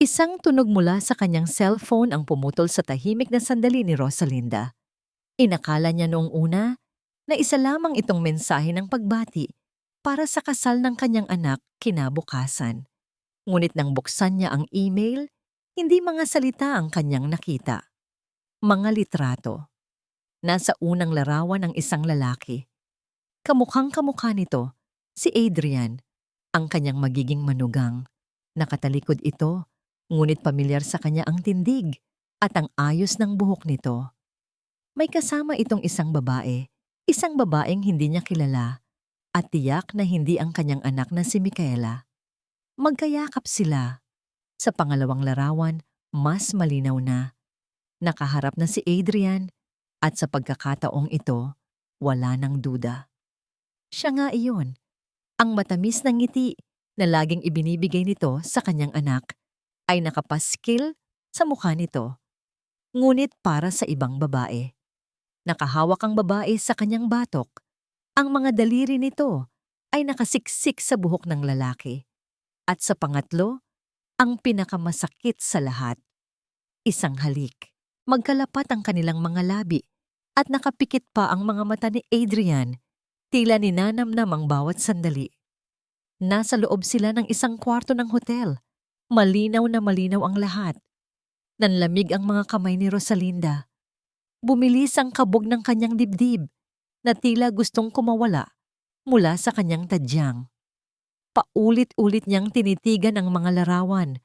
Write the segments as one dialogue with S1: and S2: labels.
S1: Isang tunog mula sa kanyang cellphone ang pumutol sa tahimik na sandali ni Rosalinda. Inakala niya noong una na isa lamang itong mensahe ng pagbati para sa kasal ng kanyang anak kinabukasan. Ngunit nang buksan niya ang email, hindi mga salita ang kanyang nakita. Mga litrato. Nasa unang larawan ng isang lalaki. Kamukhang kamukha nito, si Adrian, ang kanyang magiging manugang. Nakatalikod ito, ngunit pamilyar sa kanya ang tindig at ang ayos ng buhok nito. May kasama itong isang babaeng hindi niya kilala at tiyak na hindi ang kanyang anak na si Micaela. Magkayakap sila. Sa pangalawang larawan, mas malinaw na. Nakaharap na si Adrian at sa pagkakataong ito, wala nang duda. Siya nga iyon, ang matamis na ngiti na laging ibinibigay nito sa kanyang anak ay nakapaskil sa mukha nito, ngunit para sa ibang babae. Nakahawak ang babae sa kanyang batok. Ang mga daliri nito ay nakasiksik sa buhok ng lalaki. At sa pangatlo, ang pinakamasakit sa lahat. Isang halik. Magkalapat ang kanilang mga labi at nakapikit pa ang mga mata ni Adrian, tila ninanamnam ang bawat sandali. Nasa loob sila ng isang kwarto ng hotel. Malinaw na malinaw ang lahat. Nanlamig ang mga kamay ni Rosalinda. Bumilis ang kabog ng kanyang dibdib na tila gustong kumawala mula sa kanyang tadyang. Paulit-ulit niyang tinitigan ang mga larawan,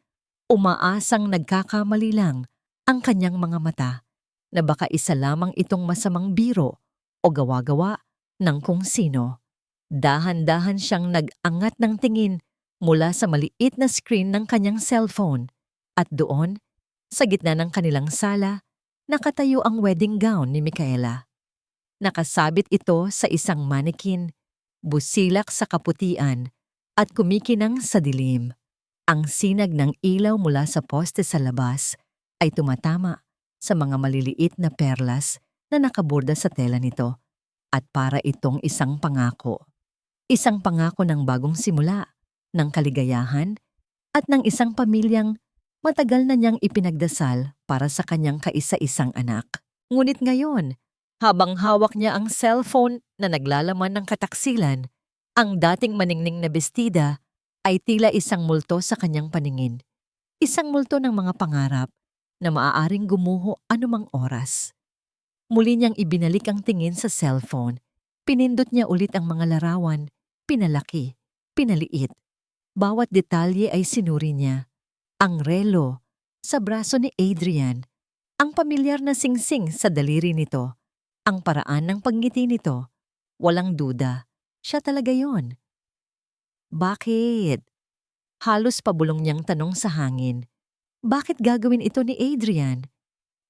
S1: umaasang nagkakamali lang ang kanyang mga mata na baka isa lamang itong masamang biro o gawa-gawa ng kung sino. Dahan-dahan siyang nag-angat ng tingin mula sa maliit na screen ng kanyang cellphone at doon, sa gitna ng kanilang sala, nakatayo ang wedding gown ni Micaela. Nakasabit ito sa isang mannequin, busilak sa kaputian at kumikinang sa dilim. Ang sinag ng ilaw mula sa poste sa labas ay tumatama sa mga maliliit na perlas na nakaborda sa tela nito at para itong isang pangako. Isang pangako ng bagong simula, ng kaligayahan at ng isang pamilyang matagal na niyang ipinagdasal para sa kanyang kaisa-isang anak. Ngunit ngayon, habang hawak niya ang cellphone na naglalaman ng kataksilan, ang dating maningning na bestida ay tila isang multo sa kanyang paningin. Isang multo ng mga pangarap na maaaring gumuho anumang oras. Muli niyang ibinalik ang tingin sa cellphone. Pinindot niya ulit ang mga larawan, pinalaki, pinaliit. Bawat detalye ay sinuri niya. Ang relo sa braso ni Adrian, ang pamilyar na singsing sa daliri nito, ang paraan ng pagngiti nito. Walang duda, siya talaga yon. Bakit? Halos pabulong niyang tanong sa hangin. Bakit gagawin ito ni Adrian?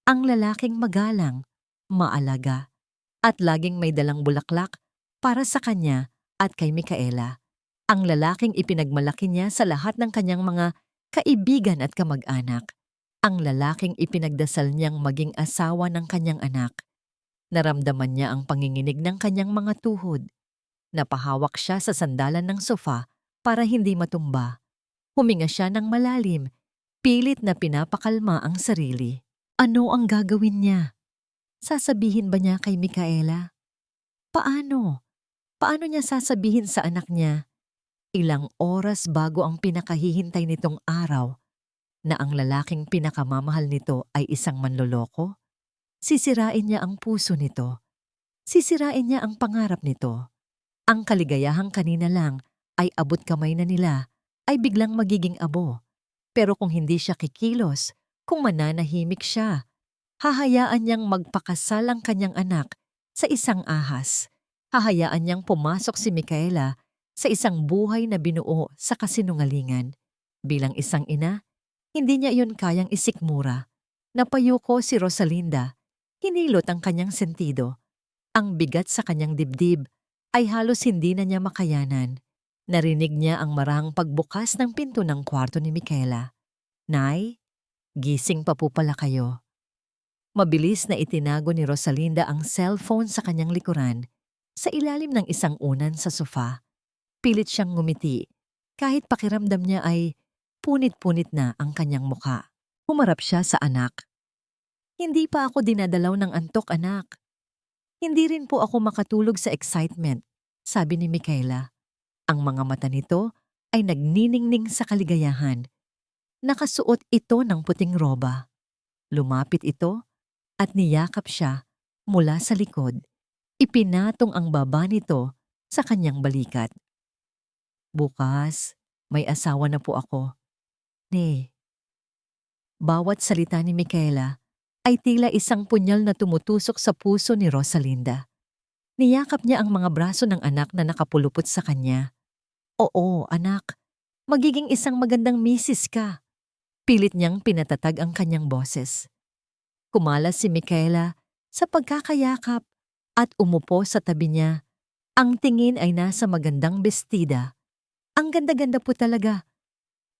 S1: Ang lalaking magalang, maalaga, at laging may dalang bulaklak para sa kanya at kay Micaela. Ang lalaking ipinagmalaki niya sa lahat ng kanyang mga kaibigan at kamag-anak. Ang lalaking ipinagdasal niyang maging asawa ng kanyang anak. Naramdaman niya ang panginginig ng kanyang mga tuhod. Napahawak siya sa sandalan ng sofa para hindi matumba. Huminga siya ng malalim, pilit na pinapakalma ang sarili. Ano ang gagawin niya? Sasabihin ba niya kay Micaela? Paano? Paano niya sasabihin sa anak niya? Ilang oras bago ang pinakahihintay nitong araw na ang lalaking pinakamamahal nito ay isang manloloko? Sisirain niya ang puso nito. Sisirain niya ang pangarap nito. Ang kaligayahang kanina lang ay abot kamay na nila ay biglang magiging abo. Pero kung hindi siya kikilos, kung mananahimik siya, hahayaan niyang magpakasal ang kanyang anak sa isang ahas. Hahayaan niyang pumasok si Micaela sa isang buhay na binuo sa kasinungalingan. Bilang isang ina, hindi niya iyon kayang isikmura. Napayuko si Rosalinda. Hinilot ang kanyang sentido. Ang bigat sa kanyang dibdib ay halos hindi na niya makayanan. Narinig niya ang marahang pagbukas ng pinto ng kwarto ni Micaela. Nay, gising pa po pala kayo. Mabilis na itinago ni Rosalinda ang cellphone sa kanyang likuran, sa ilalim ng isang unan sa sofa. Pilit siyang ngumiti, kahit pakiramdam niya ay Punit-punit na ang kanyang muka. Humarap siya sa anak. Hindi pa ako dinadalaw ng antok, anak. Hindi rin po ako makatulog sa excitement, sabi ni Michaela. Ang mga mata nito ay nagniningning sa kaligayahan. Nakasuot ito ng puting roba. Lumapit ito at niyakap siya mula sa likod. Ipinatong ang baba nito sa kanyang balikat. Bukas, may asawa na po ako. Nay. Bawat salita ni Michaela ay tila isang punyal na tumutusok sa puso ni Rosalinda. Niyakap niya ang mga braso ng anak na nakapulupot sa kanya. Oo, anak. Magiging isang magandang misis ka. Pilit niyang pinatatag ang kanyang boses. Kumalas si Michaela sa pagkakayakap at umupo sa tabi niya. Ang tingin ay nasa magandang bestida. Ang ganda-ganda po talaga.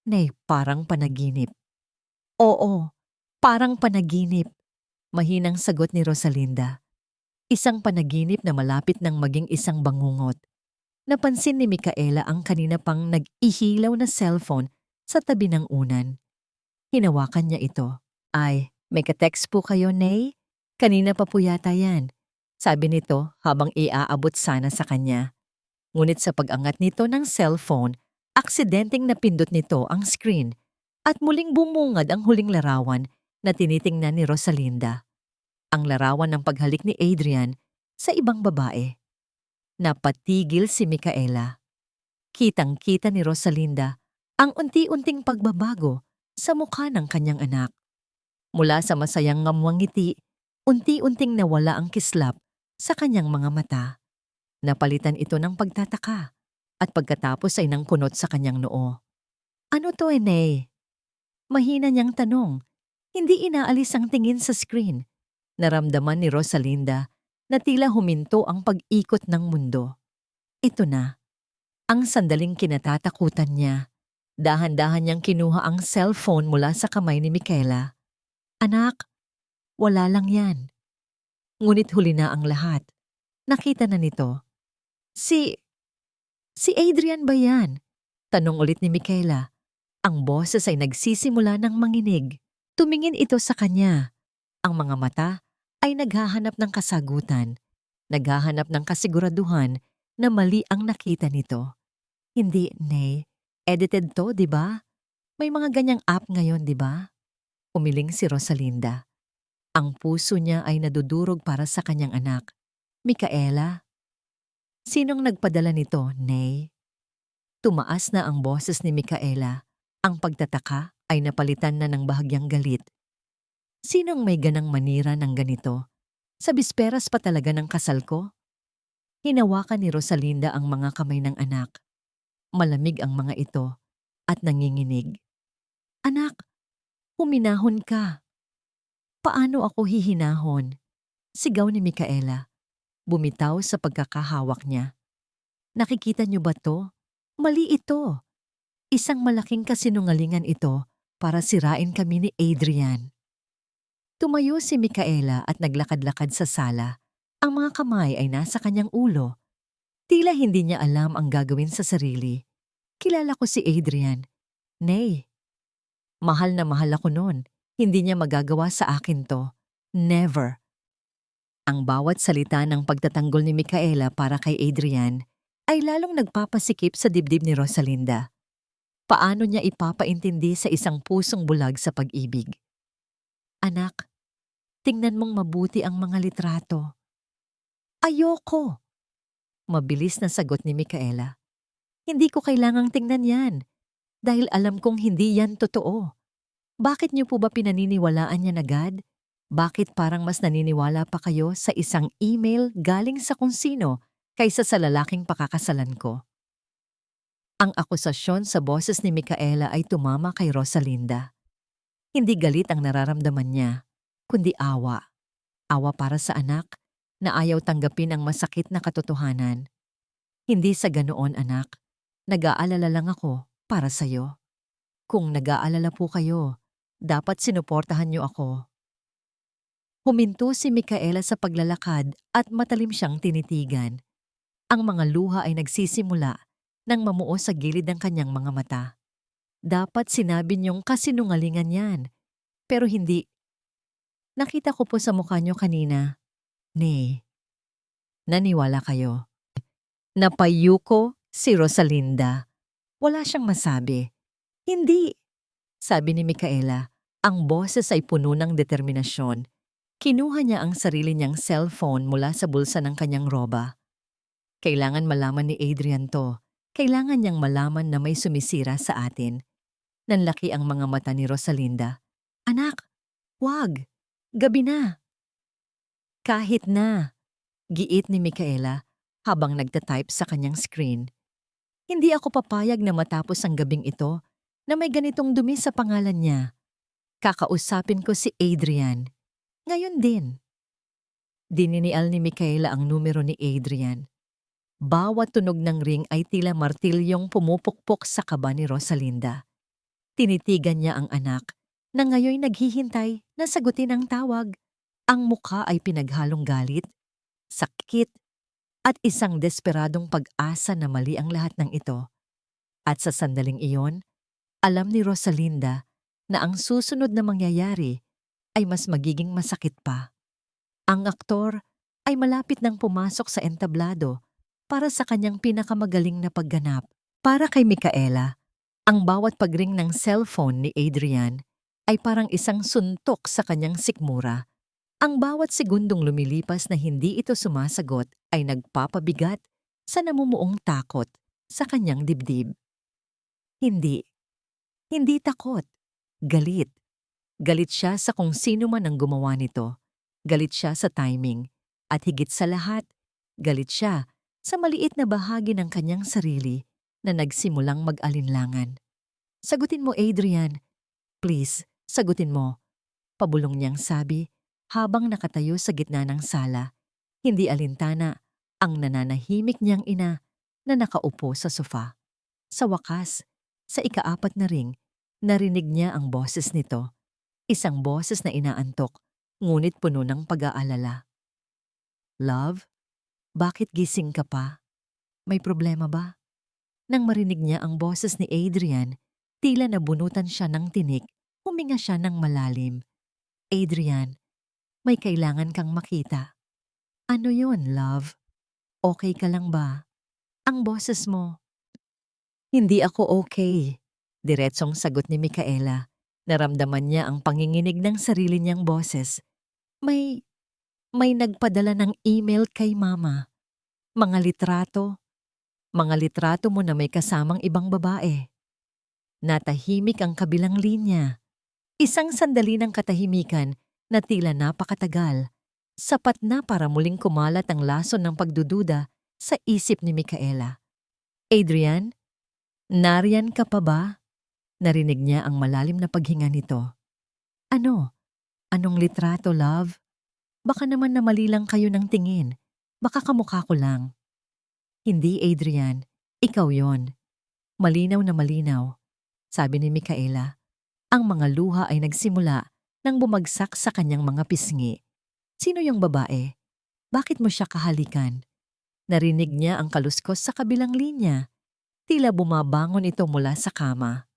S1: Nay, parang panaginip. Oo, parang panaginip. Mahinang sagot ni Rosalinda. Isang panaginip na malapit nang maging isang bangungot. Napansin ni Michaela ang kanina pang nag-ihilaw na cellphone sa tabi ng unan. Hinawakan niya ito. Ay, may ka-text po kayo, Nay? Kanina pa po yata yan. Sabi nito habang iaabot sana sa kanya. Ngunit sa pag-angat nito ng cellphone, aksidenteng napindot nito ang screen at muling bumungad ang huling larawan na tinitingnan ni Rosalinda. Ang larawan ng paghalik ni Adrian sa ibang babae. Napatigil si Michaela. Kitang-kita ni Rosalinda ang unti-unting pagbabago sa mukha ng kanyang anak. Mula sa masayang ngamwang ngiti, unti-unting nawala ang kislap sa kanyang mga mata. Napalitan ito ng pagtataka at pagkatapos ay nangkunot sa kanyang noo. Ano to, Nay? Mahina niyang tanong. Hindi inaalis ang tingin sa screen. Naramdaman ni Rosalinda na tila huminto ang pag-ikot ng mundo. Ito na. Ang sandaling kinatatakutan niya. Dahan-dahan niyang kinuha ang cellphone mula sa kamay ni Michaela. Anak, wala lang yan. Ngunit huli na ang lahat. Nakita na nito. Si Adrian ba yan? Tanong ulit ni Michaela. Ang boses ay nagsisimula ng manginig. Tumingin ito sa kanya. Ang mga mata ay naghahanap ng kasagutan. Naghahanap ng kasiguraduhan na mali ang nakita nito. Hindi, Nay. Edited to, di ba? May mga ganyang app ngayon, di ba? Umiling si Rosalinda. Ang puso niya ay nadudurog para sa kanyang anak. Michaela? Sinong nagpadala nito, Nay? Tumaas na ang boses ni Michaela. Ang pagtataka ay napalitan na ng bahagyang galit. Sinong may ganang manira ng ganito? Sa bisperas pa talaga ng kasal ko? Hinawakan ni Rosalinda ang mga kamay ng anak. Malamig ang mga ito at nanginginig. Anak, huminahon ka. Paano ako hihinahon? Sigaw ni Michaela. Bumitaw sa pagkakahawak niya. Nakikita niyo ba to? Mali ito. Isang malaking kasinungalingan ito para sirain kami ni Adrian. Tumayo si Michaela at naglakad-lakad sa sala. Ang mga kamay ay nasa kanyang ulo. Tila hindi niya alam ang gagawin sa sarili. Kilala ko si Adrian. Nay, mahal na mahal ako noon. Hindi niya magagawa sa akin to. Never. Ang bawat salita ng pagtatanggol ni Michaela para kay Adrian ay lalong nagpapasikip sa dibdib ni Rosalinda. Paano niya ipapaintindi sa isang pusong bulag sa pag-ibig? Anak, tingnan mong mabuti ang mga litrato. Ayoko! Mabilis na sagot ni Michaela. Hindi ko kailangang tingnan yan dahil alam kong hindi yan totoo. Bakit niyo po ba pinaniniwalaan yan agad? Bakit parang mas naniniwala pa kayo sa isang email galing sa kung sino kaysa sa lalaking pakakasalan ko? Ang akusasyon sa boses ni Michaela ay tumama kay Rosalinda. Hindi galit ang nararamdaman niya, kundi awa. Awa para sa anak na ayaw tanggapin ang masakit na katotohanan. Hindi sa ganoon, anak. Nag-aalala lang ako para sa'yo. Kung nag-aalala po kayo, dapat sinuportahan niyo ako. Huminto si Michaela sa paglalakad at matalim siyang tinitigan. Ang mga luha ay nagsisimula nang mamuo sa gilid ng kanyang mga mata. Dapat sinabi niyong kasinungalingan yan. Pero hindi. Nakita ko po sa mukha niyo kanina. Nay, naniwala kayo. Napayuko si Rosalinda. Wala siyang masabi. Hindi, sabi ni Micaela. Ang boses ay puno ng determinasyon. Kinuha niya ang sarili niyang cellphone mula sa bulsa ng kanyang roba. Kailangan malaman ni Adrian to. Kailangan niyang malaman na may sumisira sa atin. Nanlaki ang mga mata ni Rosalinda. Anak, wag. Gabi na. Kahit na. Giit ni Micaela habang nagtatype sa kanyang screen. Hindi ako papayag na matapos ang gabing ito na may ganitong dumi sa pangalan niya. Kakausapin ko si Adrian. Ngayon din. Dininial ni Micaela ang numero ni Adrian. Bawat tunog ng ring ay tila martilyong pumupukpok sa kaba ni Rosalinda. Tinitigan niya ang anak na ngayon naghihintay na sagutin ang tawag. Ang mukha ay pinaghalong galit, sakit, at isang desperadong pag-asa na mali ang lahat ng ito. At sa sandaling iyon, alam ni Rosalinda na ang susunod na mangyayari ay mas magiging masakit pa. Ang aktor ay malapit nang pumasok sa entablado para sa kanyang pinakamagaling na pagganap. Para kay Micaela, ang bawat pagring ng cellphone ni Adrian ay parang isang suntok sa kanyang sikmura. Ang bawat segundong lumilipas na hindi ito sumasagot ay nagpapabigat sa namumuong takot sa kanyang dibdib. Hindi. Hindi takot. Galit. Galit siya sa kung sino man ang gumawa nito. Galit siya sa timing. At higit sa lahat, galit siya sa maliit na bahagi ng kanyang sarili na nagsimulang mag-alinlangan. Sagutin mo, Adrian. Please, sagutin mo. Pabulong niyang sabi habang nakatayo sa gitna ng sala. Hindi alintana ang nananahimik niyang ina na nakaupo sa sofa. Sa wakas, sa ika-4 na ring, narinig niya ang boses nito. Isang boses na inaantok, ngunit puno ng pag-aalala. Love, bakit gising ka pa? May problema ba? Nang marinig niya ang boses ni Adrian, tila nabunutan siya ng tinik, huminga siya ng malalim. Adrian, may kailangan kang makita. Ano yun, love? Okay ka lang ba? Ang boses mo. Hindi ako okay. Diretsong sagot ni Micaela. Naramdaman niya ang panginginig ng sarili niyang boses. May nagpadala ng email kay mama. Mga litrato. Mga litrato mo na may kasamang ibang babae. Natahimik ang kabilang linya. Isang sandali ng katahimikan na tila napakatagal. Sapat na para muling kumalat ang lason ng pagdududa sa isip ni Micaela. Adrian, nariyan ka pa ba? Narinig niya ang malalim na paghinga nito. Ano? Anong litrato, love? Baka naman na mali lang kayo ng tingin. Baka kamukha ko lang. Hindi, Adrian. Ikaw yon. Malinaw na malinaw, sabi ni Micaela. Ang mga luha ay nagsimula nang bumagsak sa kanyang mga pisngi. Sino yung babae? Bakit mo siya kahalikan? Narinig niya ang kaluskos sa kabilang linya. Tila bumabangon ito mula sa kama.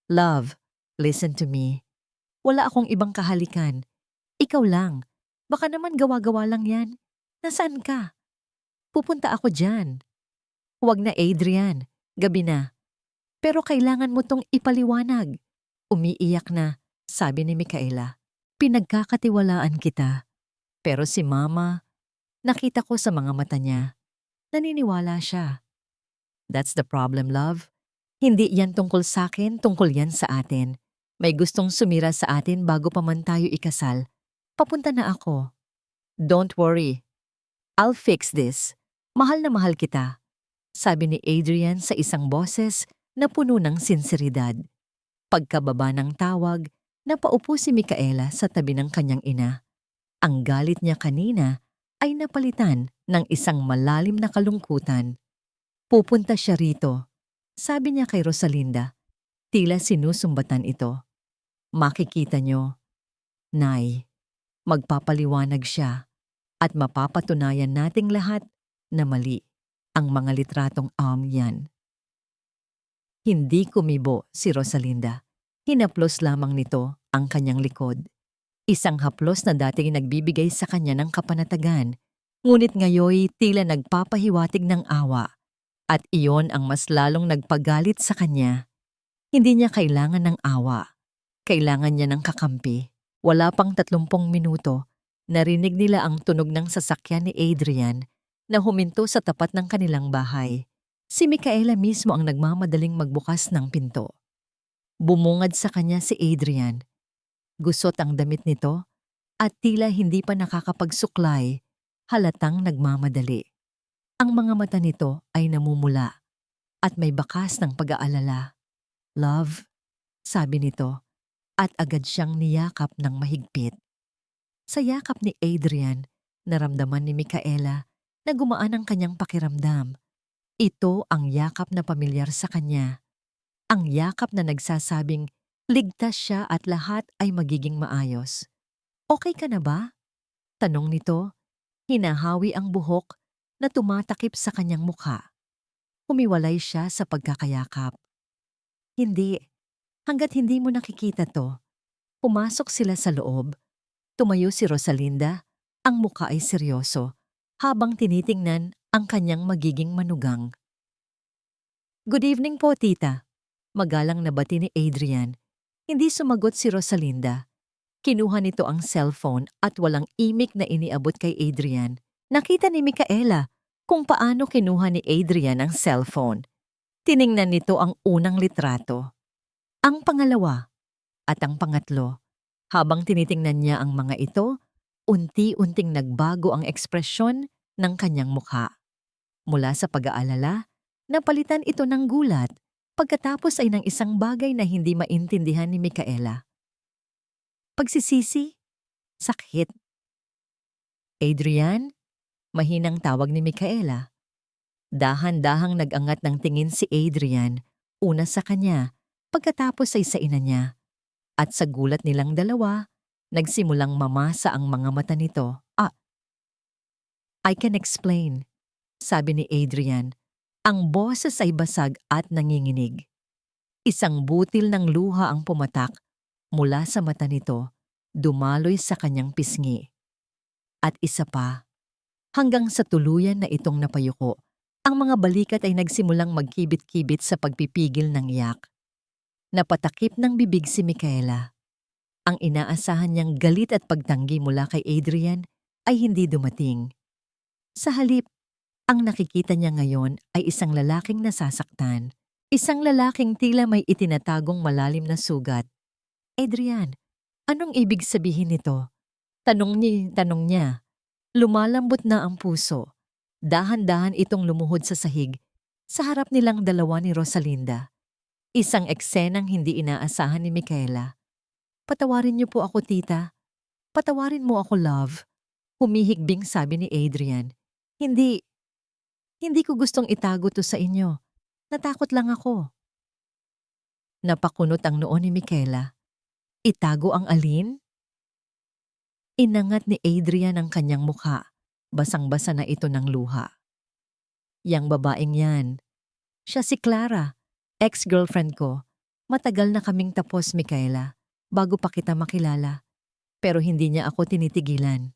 S1: Love, listen to me. Wala akong ibang kahalikan. Ikaw lang. Baka naman gawa-gawa lang yan. Nasaan ka? Pupunta ako dyan. Huwag na, Adrian. Gabi na. Pero kailangan mo tong ipaliwanag. Umiiyak na, sabi ni Micaela. Pinagkakatiwalaan kita. Pero si Mama, nakita ko sa mga mata niya. Naniniwala siya. That's the problem, love. Hindi yan tungkol sa akin, tungkol yan sa atin. May gustong sumira sa atin bago pa man tayo ikasal. Papunta na ako. Don't worry. I'll fix this. Mahal na mahal kita. Sabi ni Adrian sa isang boses na puno ng sinseridad. Pagkababa ng tawag, napaupo si Micaela sa tabi ng kanyang ina. Ang galit niya kanina ay napalitan ng isang malalim na kalungkutan. Pupunta siya rito. Sabi niya kay Rosalinda, tila sinusumbatan ito. Makikita niyo, Nay, magpapaliwanag siya at mapapatunayan nating lahat na mali ang mga litratong yan. Hindi kumibo si Rosalinda. Hinaplos lamang nito ang kanyang likod. Isang haplos na dati nagbibigay sa kanya ng kapanatagan, ngunit ngayoy tila nagpapahiwatig ng awa. At iyon ang mas lalong nagpagalit sa kanya. Hindi niya kailangan ng awa. Kailangan niya ng kakampi. Wala pang 30 minuto, narinig nila ang tunog ng sasakyan ni Adrian na huminto sa tapat ng kanilang bahay. Si Micaela mismo ang nagmamadaling magbukas ng pinto. Bumungad sa kanya si Adrian. Gusot ang damit nito at tila hindi pa nakakapagsuklay, halatang nagmamadali. Ang mga mata nito ay namumula at may bakas ng pag-aalala. "Love," sabi nito, at agad siyang niyakap ng mahigpit. Sa yakap ni Adrian, naramdaman ni Micaela na gumaan ang kanyang pakiramdam. Ito ang yakap na pamilyar sa kanya. Ang yakap na nagsasabing ligtas siya at lahat ay magiging maayos. "Okay ka na ba?" tanong nito. Hinahawi ang buhok na tumatakip sa kanyang mukha. Humiwalay siya sa pagkakayakap. "Hindi. Hanggat hindi mo nakikita to." Pumasok sila sa loob. Tumayo si Rosalinda. Ang mukha ay seryoso habang tinitingnan ang kanyang magiging manugang. "Good evening po, tita." Magalang na bati ni Adrian. Hindi sumagot si Rosalinda. Kinuha nito ang cellphone at walang imik na iniabot kay Adrian. Nakita ni Micaela kung paano kinuha ni Adrian ang cellphone. Tiningnan nito ang unang litrato, ang pangalawa, at ang pangatlo. Habang tinitingnan niya ang mga ito, unti-unting nagbago ang ekspresyon ng kanyang mukha. Mula sa pag-aalala, napalitan ito ng gulat, pagkatapos ay ng isang bagay na hindi maintindihan ni Micaela. Pagsisisi, sakit. "Adrian?" Mahinang tawag ni Micaela. Dahan-dahang nag-angat ng tingin si Adrian, una sa kanya, pagkatapos ay sa ina niya. At sa gulat nilang dalawa, nagsimulang mamasa ang mga mata nito. "I can explain," sabi ni Adrian. Ang boses ay basag at nanginginig. Isang butil ng luha ang pumatak mula sa mata nito, dumaloy sa kanyang pisngi. At isa pa, hanggang sa tuluyan na itong napayuko, ang mga balikat ay nagsimulang magkibit-kibit sa pagpipigil ng iyak. Napatakip ng bibig si Micaela. Ang inaasahan niyang galit at pagtanggi mula kay Adrian ay hindi dumating. Sa halip, ang nakikita niya ngayon ay isang lalaking nasasaktan. Isang lalaking tila may itinatagong malalim na sugat. "Adrian, anong ibig sabihin nito?" Tanong niya. Lumalambot na ang puso. Dahan-dahan itong lumuhod sa sahig, sa harap nilang dalawa ni Rosalinda. Isang eksenang hindi inaasahan ni Micaela. "Patawarin niyo po ako, tita. Patawarin mo ako, love." Humihigbing sabi ni Adrian. Hindi ko gustong itago to sa inyo. Natakot lang ako." Napakunot ang noo ni Micaela. Itago ang alin? Inangat ni Adrian ang kanyang mukha. Basang-basa na ito ng luha. "Yang babaeng yan. Siya si Clara, ex-girlfriend ko. Matagal na kaming tapos, Micaela, bago pa kita makilala. Pero hindi niya ako tinitigilan."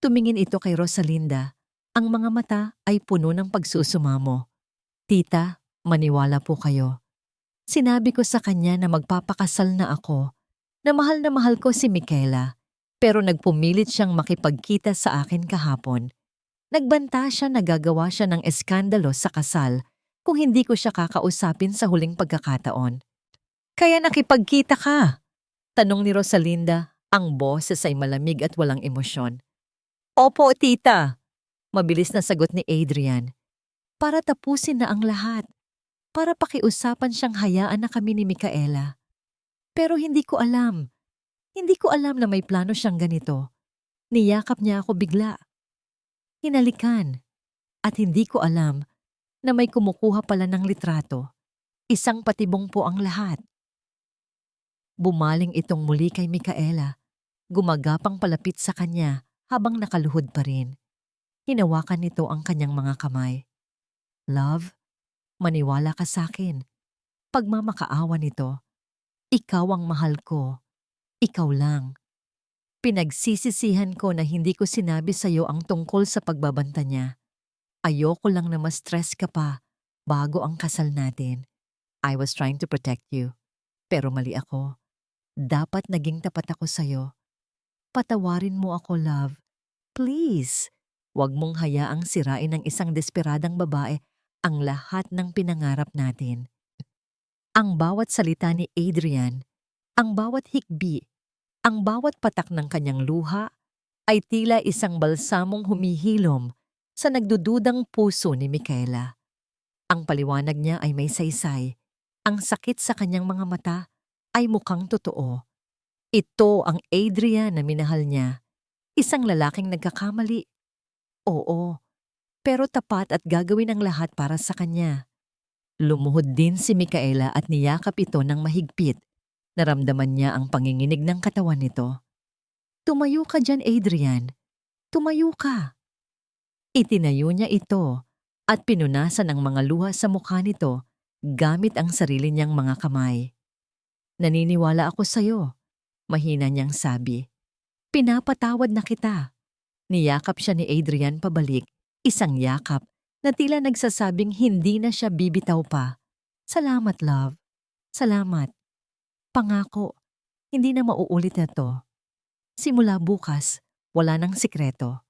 S1: Tumingin ito kay Rosalinda. Ang mga mata ay puno ng pagsusumamo. "Tita, maniwala po kayo. Sinabi ko sa kanya na magpapakasal na ako, na mahal ko si Micaela, pero nagpumilit siyang makipagkita sa akin kahapon. Nagbanta siya na gagawa siya ng eskandalo sa kasal kung hindi ko siya kakausapin sa huling pagkakataon." "Kaya nakipagkita ka?" tanong ni Rosalinda. Ang boses ay malamig at walang emosyon. "Opo, tita." Mabilis na sagot ni Adrian. "Para tapusin na ang lahat. Para pakiusapan siyang hayaan na kami ni Micaela. Pero hindi ko alam. Hindi ko alam na may plano siyang ganito. Niyakap niya ako bigla. Hinalikan. At hindi ko alam na may kumukuha pala ng litrato. Isang patibong po ang lahat." Bumaling itong muli kay Micaela. Gumagapang palapit sa kanya habang nakaluhod pa rin. Hinawakan nito ang kanyang mga kamay. "Love, Maniwala ka sa akin. Pagmamakaawa nito, ikaw ang mahal ko. Ikaw lang. Pinagsisisihan ko na hindi ko sinabi sa'yo ang tungkol sa pagbabanta niya. Ayoko lang na ma-stress ka pa bago ang kasal natin. I was trying to protect you. Pero mali ako. Dapat naging tapat ako sa'yo. Patawarin mo ako, love. Please. Huwag mong hayaang sirain ng isang desperadang babae ang lahat ng pinangarap natin. Ang bawat salita ni Adrian, ang bawat hikbi, ang bawat patak ng kanyang luha ay tila isang balsamong humihilom sa nagdududang puso ni Micaela. Ang paliwanag niya ay may saysay. Ang sakit sa kanyang mga mata ay mukhang totoo. Ito ang Adrian na minahal niya. Isang lalaking nagkakamali. Oo, pero tapat at gagawin ang lahat para sa kanya. Lumuhod din si Micaela at niyakap ito ng mahigpit. Naramdaman niya ang panginginig ng katawan nito. Tumayo ka dyan, Adrian. Tumayo ka. Itinayo niya ito at pinunasan ang mga luha sa mukha nito gamit ang sarili niyang mga kamay. Naniniwala ako sa'yo, mahina niyang sabi. Pinapatawad na kita. Niyakap siya ni Adrian pabalik, isang yakap na tila nagsasabing hindi na siya bibitaw pa. Salamat, love. Salamat. Pangako, hindi na mauulit na to. Simula bukas, wala nang sikreto.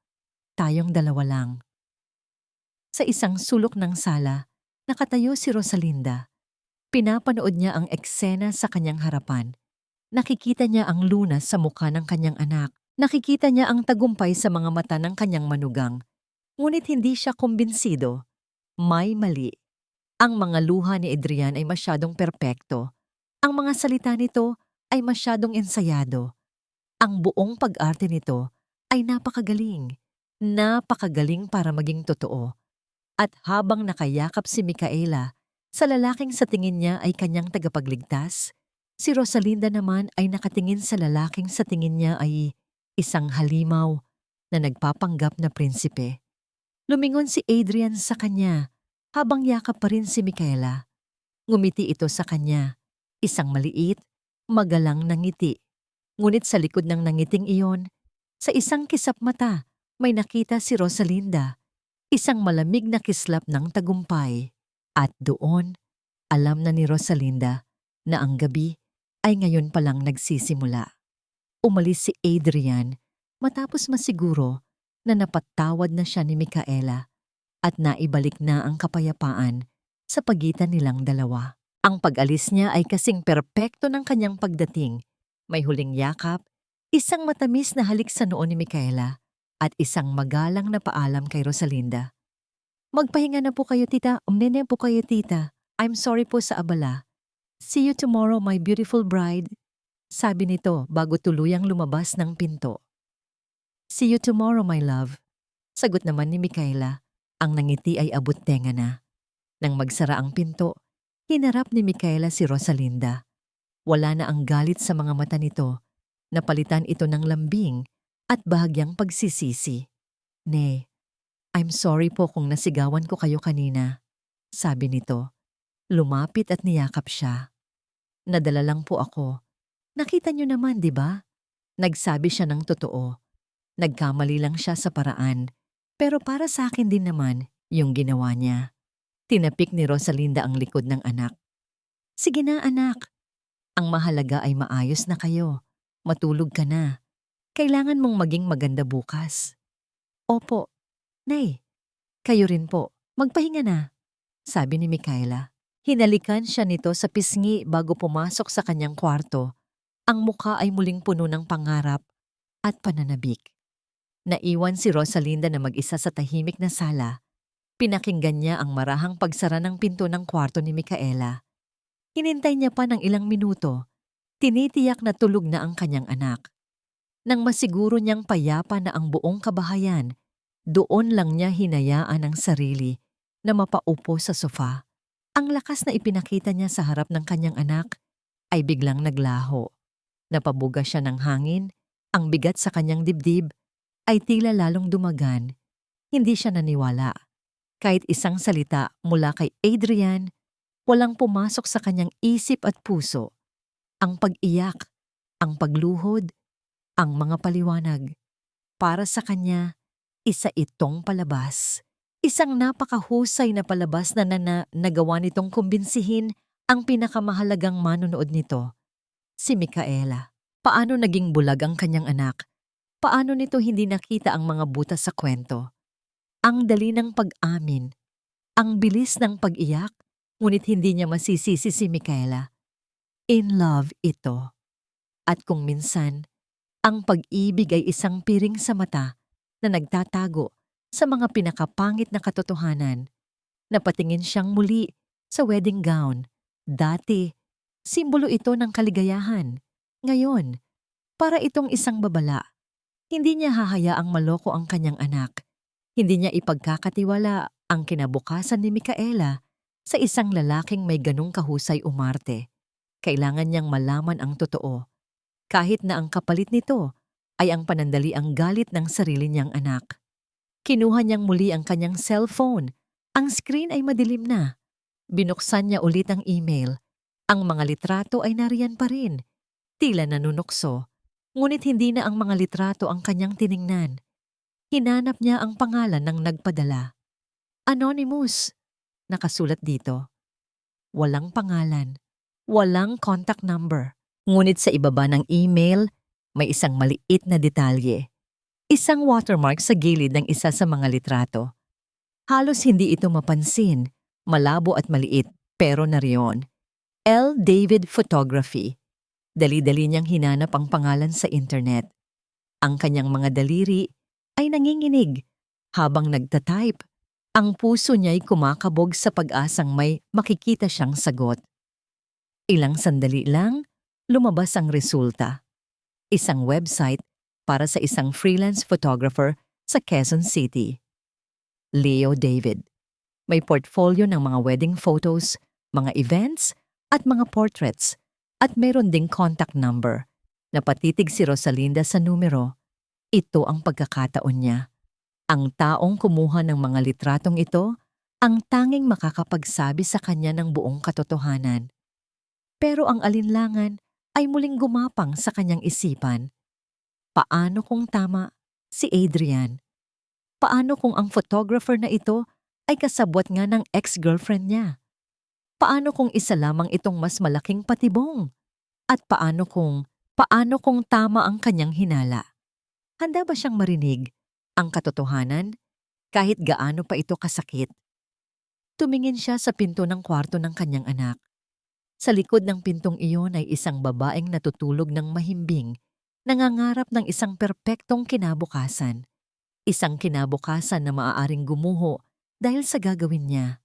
S1: Tayong dalawa lang. Sa isang sulok ng sala, nakatayo si Rosalinda. Pinapanood niya ang eksena sa kanyang harapan. Nakikita niya ang lunas sa mukha ng kanyang anak. Nakikita niya ang tagumpay sa mga mata ng kanyang manugang. Ngunit hindi siya kumbinsido. May mali. Ang mga luha ni Adrian ay masyadong perpekto. Ang mga salita nito ay masyadong ensayado. Ang buong pag-arte nito ay napakagaling. Napakagaling para maging totoo. At habang nakayakap si Micaela, sa lalaking sa tingin niya ay kanyang tagapagligtas, si Rosalinda naman ay nakatingin sa lalaking sa tingin niya ay isang halimaw na nagpapanggap na prinsipe. Lumingon si Adrian sa kanya habang yakap pa rin si Micaela. Ngumiti ito sa kanya, isang maliit, magalang na ngiti. Ngunit sa likod ng nangiting iyon, sa isang kisap mata, may nakita si Rosalinda, isang malamig na kislap ng tagumpay. At doon, alam na ni Rosalinda na ang gabi ay ngayon palang nagsisimula. Umalis si Adrian matapos masiguro na napatawad na siya ni Micaela at naibalik na ang kapayapaan sa pagitan nilang dalawa. Ang pag-alis niya ay kasing perpekto ng kanyang pagdating. May huling yakap, isang matamis na halik sa noo ni Micaela at isang magalang na paalam kay Rosalinda. Magpahinga na po kayo, tita. Umnene po kayo, tita. I'm sorry po sa abala. See you tomorrow, my beautiful bride. Sabi nito bago tuluyang lumabas ng pinto. See you tomorrow, my love. Sagot naman ni Micaela. Ang nangiti ay abot tenga na. Nang magsara ang pinto, hinarap ni Micaela si Rosalinda. Wala na ang galit sa mga mata nito. Napalitan ito ng lambing at bahagyang pagsisisi. Nay, I'm sorry po kung nasigawan ko kayo kanina. Sabi nito. Lumapit at niyakap siya. Nadala lang po ako. Nakita niyo naman, di ba? Nagsabi siya ng totoo. Nagkamali lang siya sa paraan. Pero para sa akin din naman yung ginawa niya. Tinapik ni Rosalinda ang likod ng anak. Sige na, anak. Ang mahalaga ay maayos na kayo. Matulog ka na. Kailangan mong maging maganda bukas. Opo. Nay, kayo rin po. Magpahinga na. Sabi ni Micaela. Hinalikan siya nito sa pisngi bago pumasok sa kanyang kwarto. Ang mukha ay muling puno ng pangarap at pananabik. Naiwan si Rosalinda na mag-isa sa tahimik na sala. Pinakinggan niya ang marahang pagsara ng pinto ng kwarto ni Micaela. Hinintay niya pa ng ilang minuto. Tinitiyak na tulog na ang kanyang anak. Nang masiguro niyang payapa na ang buong kabahayan, doon lang niya hinayaan ang sarili na mapaupo sa sofa. Ang lakas na ipinakita niya sa harap ng kanyang anak ay biglang naglaho. Napabuga siya ng hangin, ang bigat sa kanyang dibdib ay tila lalong dumagan. Hindi siya naniwala. Kahit isang salita mula kay Adrian, walang pumasok sa kanyang isip at puso. Ang pag-iyak, ang pagluhod, ang mga paliwanag. Para sa kanya, isa itong palabas. Isang napakahusay na palabas na nagawa nitong kumbinsihin ang pinakamahalagang manonood nito, si Micaela. Paano naging bulag ang kanyang anak? Paano nito hindi nakita ang mga butas sa kwento? Ang dali ng pag-amin, ang bilis ng pag-iyak, ngunit hindi niya masisisi si Micaela. In love ito. At kung minsan, ang pag-ibig ay isang piring sa mata na nagtatago sa mga pinakapangit na katotohanan. Napatingin siyang muli sa wedding gown. Dati, simbolo ito ng kaligayahan. Ngayon, para itong isang babala. Hindi niya hahayaang maloko ang kanyang anak. Hindi niya ipagkakatiwala ang kinabukasan ni Micaela sa isang lalaking may ganong kahusay umarte. Kailangan niyang malaman ang totoo. Kahit na ang kapalit nito ay ang panandaliang galit ng sarili niyang anak. Kinuha niyang muli ang kanyang cellphone. Ang screen ay madilim na. Binuksan niya ulit ang email. Ang mga litrato ay nariyan pa rin. Tila nanunukso. Ngunit hindi na ang mga litrato ang kanyang tiningnan. Hinanap niya ang pangalan ng nagpadala. Anonymous. Nakasulat dito. Walang pangalan. Walang contact number. Ngunit sa ibaba ng email, may isang maliit na detalye. Isang watermark sa gilid ng isa sa mga litrato. Halos hindi ito mapansin, malabo at maliit, pero nariyon. L. David Photography. Dali-dali niyang hinanap ang pangalan sa internet. Ang kanyang mga daliri ay nanginginig habang nagtatype. Ang puso niya'y kumakabog sa pag-asang may makikita siyang sagot. Ilang sandali lang, lumabas ang resulta. Isang website para sa isang freelance photographer sa Quezon City. Leo David. May portfolio ng mga wedding photos, mga events, at mga portraits, at meron ding contact number. Napatitig si Rosalinda sa numero. Ito ang pagkakataon niya. Ang taong kumuha ng mga litratong ito, ang tanging makakapagsabi sa kanya ng buong katotohanan. Pero ang alinlangan ay muling gumapang sa kanyang isipan. Paano kung tama si Adrian? Paano kung ang photographer na ito ay kasabwat nga ng ex-girlfriend niya? Paano kung isa lamang itong mas malaking patibong? At paano kung tama ang kanyang hinala? Handa ba siyang marinig ang katotohanan kahit gaano pa ito kasakit? Tumingin siya sa pinto ng kwarto ng kanyang anak. Sa likod ng pintong iyon ay isang babaeng natutulog ng mahimbing, nangangarap ng isang perpektong kinabukasan. Isang kinabukasan na maaaring gumuho dahil sa gagawin niya.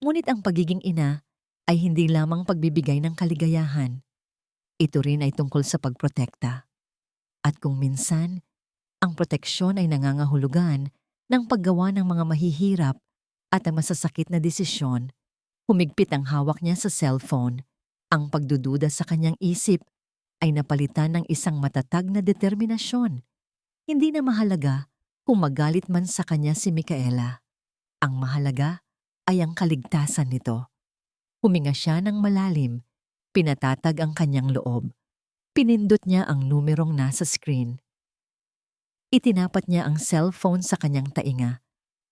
S1: Ngunit ang pagiging ina ay hindi lamang pagbibigay ng kaligayahan. Ito rin ay tungkol sa pagprotekta. At kung minsan, ang proteksyon ay nangangahulugan ng paggawa ng mga mahihirap at ang masasakit na desisyon. Humigpit ang hawak niya sa cellphone. Ang pagdududa sa kanyang isip ay napalitan ng isang matatag na determinasyon. Hindi na mahalaga kung magalit man sa kanya si Micaela. Ang mahalaga ay ang kaligtasan nito. Huminga siya ng malalim, pinatatag ang kanyang loob. Pinindot niya ang numerong nasa screen. Itinapat niya ang cellphone sa kanyang tainga.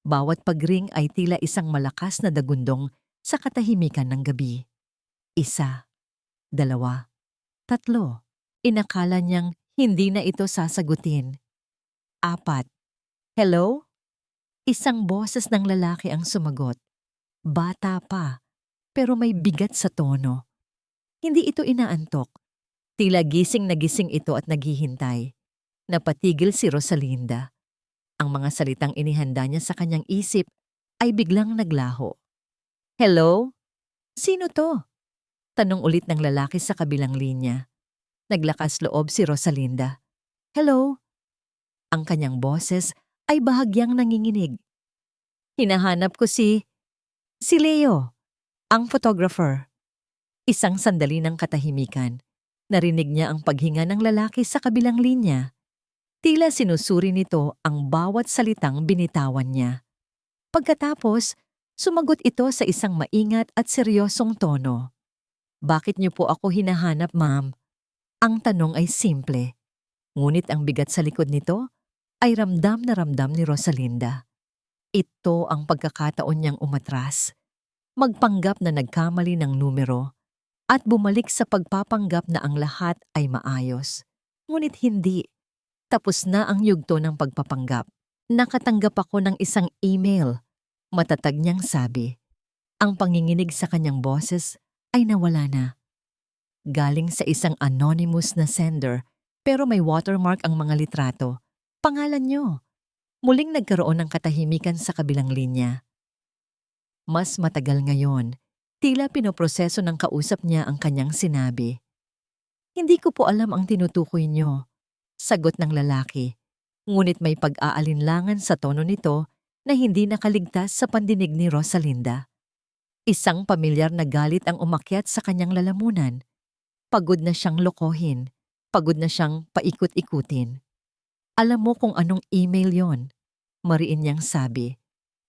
S1: Bawat pagring ay tila isang malakas na dagundong sa katahimikan ng gabi. 1, 2, 3. Inakala niyang hindi na ito sasagutin. 4. Hello? Isang boses ng lalaki ang sumagot. Bata pa, pero may bigat sa tono. Hindi ito inaantok. Tila gising na gising ito at naghihintay. Napatigil si Rosalinda. Ang mga salitang inihanda niya sa kanyang isip ay biglang naglaho. Hello? Sino to? Tanong ulit ng lalaki sa kabilang linya. Naglakas loob si Rosalinda. Hello? Ang kanyang boses ay bahagyang nanginginig. Hinahanap ko si Leo, ang photographer. Isang sandali ng katahimikan. Narinig niya ang paghinga ng lalaki sa kabilang linya. Tila sinusuri nito ang bawat salitang binitawan niya. Pagkatapos, sumagot ito sa isang maingat at seryosong tono. Bakit niyo po ako hinahanap, ma'am? Ang tanong ay simple. Ngunit ang bigat sa likod nito ay ramdam na ramdam ni Rosalinda. Ito ang pagkakataon niyang umatras, magpanggap na nagkamali ng numero, at bumalik sa pagpapanggap na ang lahat ay maayos. Ngunit hindi. Tapos na ang yugto ng pagpapanggap. Nakatanggap ako ng isang email. Matatag niyang sabi. Ang panginginig sa kanyang boses ay nawala na. Galing sa isang anonymous na sender, pero may watermark ang mga litrato. Pangalan niyo. Muling nagkaroon ng katahimikan sa kabilang linya. Mas matagal ngayon, tila pinoproseso ng kausap niya ang kanyang sinabi. Hindi ko po alam ang tinutukoy niyo, sagot ng lalaki. Ngunit may pag-aalinlangan sa tono nito na hindi nakaligtas sa pandinig ni Rosalinda. Isang pamilyar na galit ang umakyat sa kanyang lalamunan. Pagod na siyang lokohin, pagod na siyang paikot-ikutin. Alam mo kung anong email yon? Mariin niyang sabi.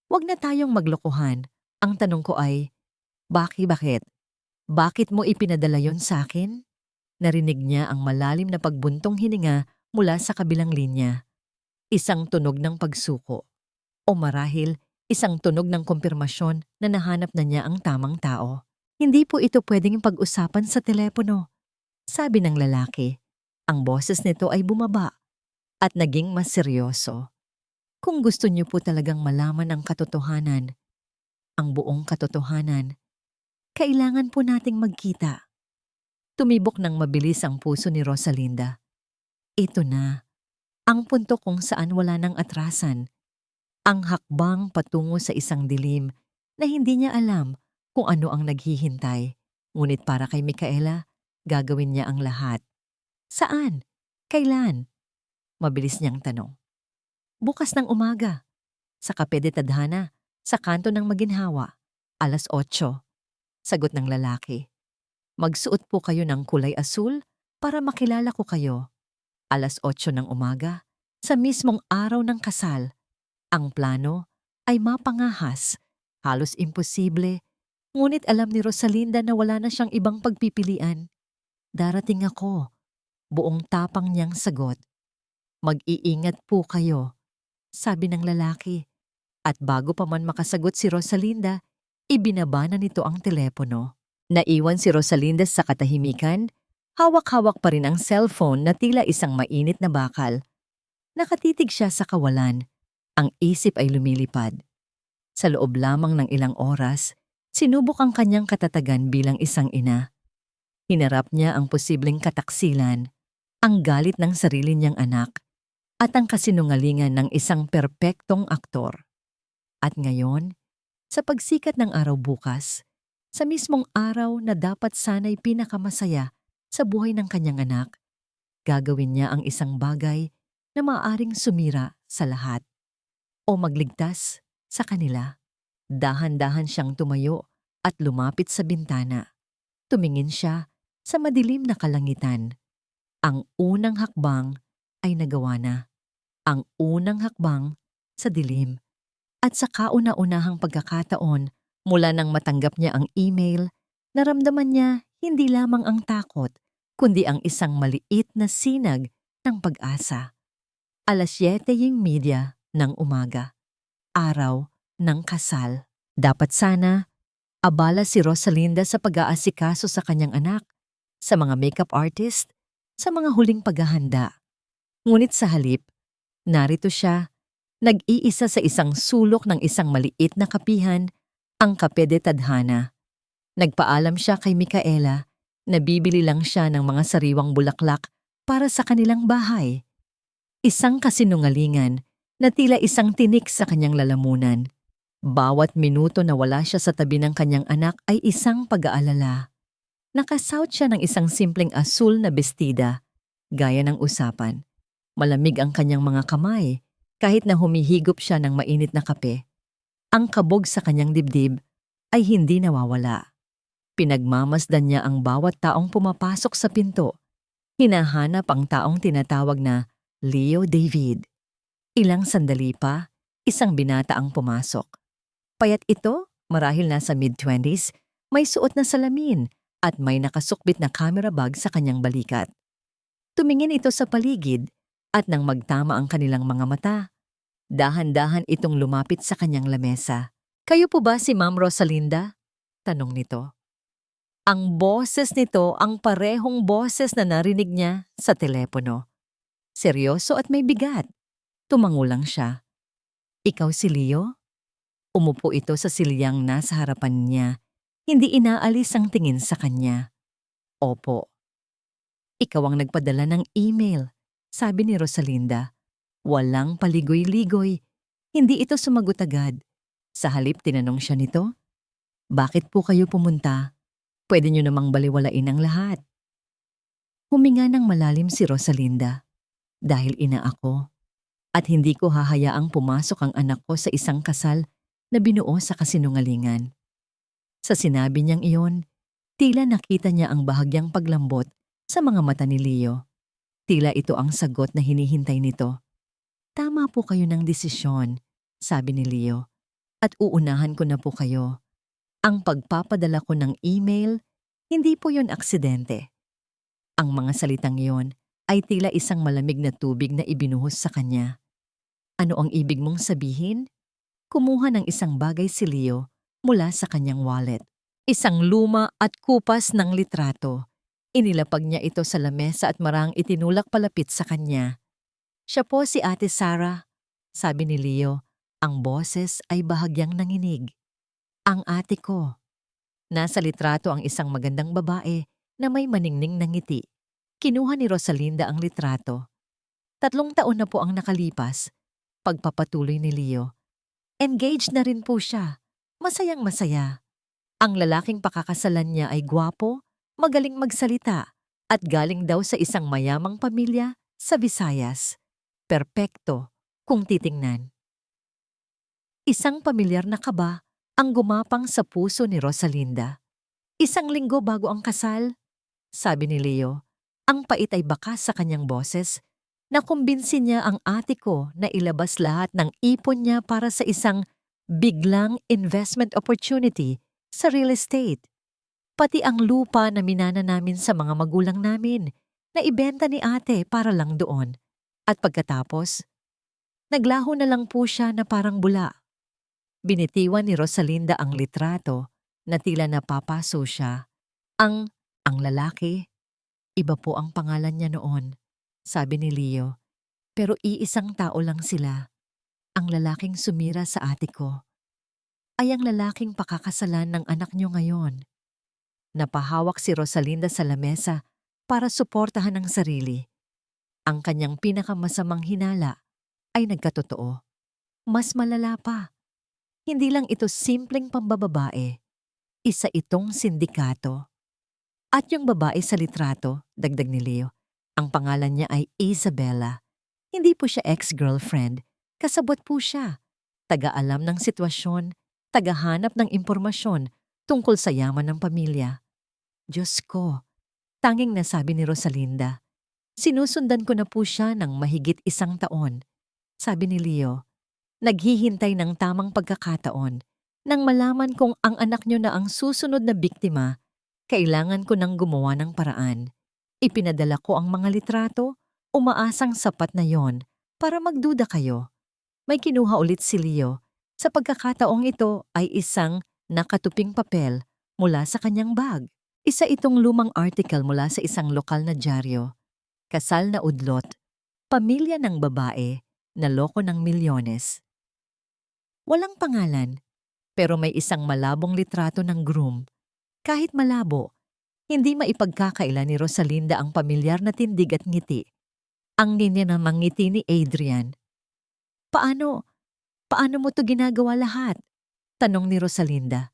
S1: Huwag na tayong maglokohan. Ang tanong ko ay, bakit? Bakit mo ipinadala yon sa akin? Narinig niya ang malalim na pagbuntong hininga mula sa kabilang linya. Isang tunog ng pagsuko. O marahil, isang tunog ng kumpirmasyon na nahanap na niya ang tamang tao. Hindi po ito pwedeng pag-usapan sa telepono, sabi ng lalaki. Ang boses nito ay bumaba at naging mas seryoso. Kung gusto niyo po talagang malaman ang katotohanan, ang buong katotohanan, kailangan po nating magkita. Tumibok ng mabilis ang puso ni Rosalinda. Ito na, ang punto kung saan wala nang atrasan. Ang hakbang patungo sa isang dilim na hindi niya alam kung ano ang naghihintay. Ngunit para kay Micaela, gagawin niya ang lahat. Saan? Kailan? Mabilis niyang tanong. Bukas ng umaga. Sa Cafe de Tadhana, sa kanto ng Maginhawa. 8:00. Sagot ng lalaki. Magsuot po kayo ng kulay asul para makilala ko kayo. 8:00 ng umaga, sa mismong araw ng kasal. Ang plano ay mapangahas, halos imposible, ngunit alam ni Rosalinda na wala na siyang ibang pagpipilian. Darating ako, buong tapang niyang sagot. Mag-iingat po kayo, sabi ng lalaki. At bago pa man makasagot si Rosalinda, ibinaba na nito ang telepono. Naiwan si Rosalinda sa katahimikan, hawak-hawak pa rin ang cellphone na tila isang mainit na bakal. Nakatitig siya sa kawalan. Ang isip ay lumilipad. Sa loob lamang ng ilang oras, sinubok ang kanyang katatagan bilang isang ina. Hinarap niya ang posibleng kataksilan, ang galit ng sarili niyang anak, at ang kasinungalingan ng isang perpektong aktor. At ngayon, sa pagsikat ng araw bukas, sa mismong araw na dapat sana'y pinakamasaya sa buhay ng kanyang anak, gagawin niya ang isang bagay na maaaring sumira sa lahat o magligtas sa kanila. Dahan-dahan siyang tumayo at lumapit sa bintana. Tumingin siya sa madilim na kalangitan. Ang unang hakbang ay nagawa na. Ang unang hakbang sa dilim. At sa kauna-unahang pagkakataon, mula nang matanggap niya ang email, naramdaman niya hindi lamang ang takot, kundi ang isang maliit na sinag ng pag-asa. 7:30 ng umaga. Araw ng kasal. Dapat sana, abala si Rosalinda sa pag-aasikaso sa kanyang anak, sa mga makeup artist, sa mga huling paghahanda. Ngunit sa halip, narito siya, nag-iisa sa isang sulok ng isang maliit na kapihan, ang Cafe de Tadhana. Nagpaalam siya kay Micaela na bibili lang siya ng mga sariwang bulaklak para sa kanilang bahay. Isang kasinungalingan na tila isang tinik sa kanyang lalamunan. Bawat minuto na wala siya sa tabi ng kanyang anak ay isang pag-aalala. Nakasuot siya ng isang simpleng asul na bestida, gaya ng usapan. Malamig ang kanyang mga kamay, kahit na humihigop siya ng mainit na kape. Ang kabog sa kanyang dibdib ay hindi nawawala. Pinagmamasdan niya ang bawat taong pumapasok sa pinto. Hinahanap ang taong tinatawag na Leo David. Ilang sandali pa, isang binata ang pumasok. Payat ito, marahil nasa mid-20s, may suot na salamin at may nakasukbit na camera bag sa kanyang balikat. Tumingin ito sa paligid at nang magtama ang kanilang mga mata, dahan-dahan itong lumapit sa kanyang lamesa. "Kayo po ba si Ma'am Rosalinda?" tanong nito. Ang boses nito ang parehong boses na narinig niya sa telepono. Seryoso at may bigat. Tumango lang siya. "Ikaw si Leo?" Umupo ito sa silyang nasa harapan niya. Hindi inaalis ang tingin sa kanya. "Opo." "Ikaw ang nagpadala ng email," sabi ni Rosalinda. Walang paligoy-ligoy. Hindi ito sumagot agad. Sa halip tinanong siya nito, "Bakit po kayo pumunta? Pwede niyo namang baliwalain ang lahat." Huminga ng malalim si Rosalinda. "Dahil ina ako. At hindi ko hahayaang pumasok ang anak ko sa isang kasal na binuo sa kasinungalingan." Sa sinabi niyang iyon, tila nakita niya ang bahagyang paglambot sa mga mata ni Leo. Tila ito ang sagot na hinihintay nito. "Tama po kayo ng desisyon," sabi ni Leo. "At uunahan ko na po kayo. Ang pagpapadala ko ng email, hindi po yon aksidente." Ang mga salitang iyon ay tila isang malamig na tubig na ibinuhos sa kanya. "Ano ang ibig mong sabihin?" Kumuha ng isang bagay si Leo mula sa kanyang wallet. Isang luma at kupas ng litrato. Inilapag niya ito sa lamesa at marang itinulak palapit sa kanya. "Siya po si Ate Sarah," sabi ni Leo. Ang boses ay bahagyang nanginig. "Ang ate ko." Nasa litrato ang isang magandang babae na may maningning na ngiti. Kinuha ni Rosalinda ang litrato. 3 taon na po ang nakalipas. Pagpapatuloy ni Leo. Engaged na rin po siya. Masayang masaya. Ang lalaking pakakasalan niya ay gwapo, magaling magsalita, at galing daw sa isang mayamang pamilya sa Visayas. Perpekto kung titingnan. Isang pamilyar na kaba ang gumapang sa puso ni Rosalinda. 1 linggo bago ang kasal, sabi ni Leo. Ang pait ay bakas sa kanyang boses. Nakumbinsi niya ang ate ko na ilabas lahat ng ipon niya para sa isang biglang investment opportunity sa real estate. Pati ang lupa na minana namin sa mga magulang namin na ibenta ni ate para lang doon. At pagkatapos, naglaho na lang po siya na parang bula. Binitiwan ni Rosalinda ang litrato na tila napapaso siya. Ang lalaki, iba po ang pangalan niya noon, sabi ni Leo. Pero iisang tao lang sila. Ang lalaking sumira sa ate ko ay ang lalaking pakakasalan ng anak niyo ngayon. Napahawak si Rosalinda sa lamesa para suportahan ang sarili. Ang kanyang pinakamasamang hinala ay nagkatotoo. Mas malala pa. Hindi lang ito simpleng pambababae. Isa itong sindikato. At yung babae sa litrato, dagdag ni Leo, ang pangalan niya ay Isabella. Hindi po siya ex-girlfriend. Kasabot po siya. Taga-alam ng sitwasyon, tagahanap ng impormasyon tungkol sa yaman ng pamilya. Diyos ko, tanging nasabi ni Rosalinda. Sinusundan ko na po siya ng mahigit 1 taon. Sabi ni Leo, naghihintay ng tamang pagkakataon. Nang malaman kong ang anak niyo na ang susunod na biktima, kailangan ko nang gumawa ng paraan. Ipinadala ko ang mga litrato, umaasang sapat na yon para magduda kayo. May kinuha ulit si Leo. Sa pagkakataong ito ay isang nakatuping papel mula sa kanyang bag. Isa itong lumang article mula sa isang lokal na dyaryo. Kasal na udlot. Pamilya ng babae na loko ng milyones. Walang pangalan, pero may isang malabong litrato ng groom. Kahit malabo, hindi maipagkakaila ni Rosalinda ang pamilyar na tindig at ngiti. Ang linya ng ngiti ni Adrian. Paano mo to ginagawa lahat?" tanong ni Rosalinda.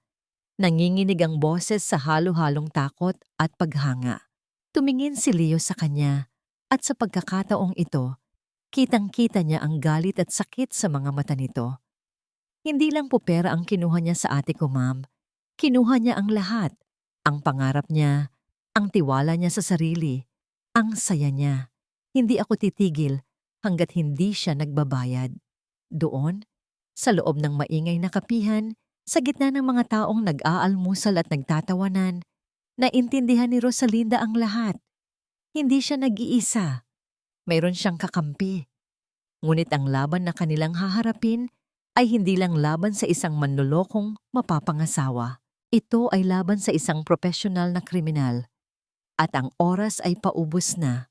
S1: Nanginginig ang boses sa halo-halong takot at paghanga. Tumingin si Leo sa kanya at sa pagkakataong ito, kitang-kita niya ang galit at sakit sa mga mata nito. Hindi lang po pera ang kinuha niya sa ate ko, ma'am. Kinuha niya ang lahat. Ang pangarap niya, ang tiwala niya sa sarili, ang saya niya. Hindi ako titigil hanggat hindi siya nagbabayad. Doon, sa loob ng maingay na kapihan, Sa gitna ng mga taong nag-aalmusal at nagtatawanan, naintindihan ni Rosalinda ang lahat. Hindi siya nag-iisa. Mayroon siyang kakampi. Ngunit ang laban na kanilang haharapin ay hindi lang laban sa isang manlolokong mapapangasawa. Ito ay laban sa isang profesional na kriminal. At ang oras ay paubos na.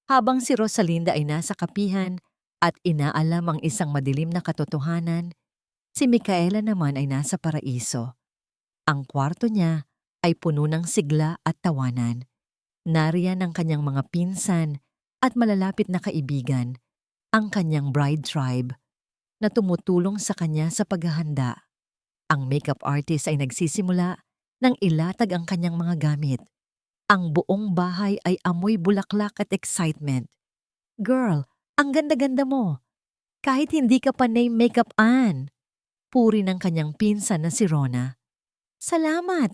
S1: Habang si Rosalinda ay nasa kapihan at inaalam ang isang madilim na katotohanan, si Micaela naman ay nasa paraiso. Ang kwarto niya ay puno ng sigla at tawanan. Nariyan ang kanyang mga pinsan at malalapit na kaibigan, ang kanyang bride tribe, na tumutulong sa kanya sa paghahanda. Ang makeup artist ay nagsisimula nang ilatag ang kanyang mga gamit. Ang buong bahay ay amoy bulaklak at excitement. Girl, ang ganda-ganda mo. Kahit hindi ka pa name makeup-an. Puri ng kanyang pinsan na si Rona. Salamat!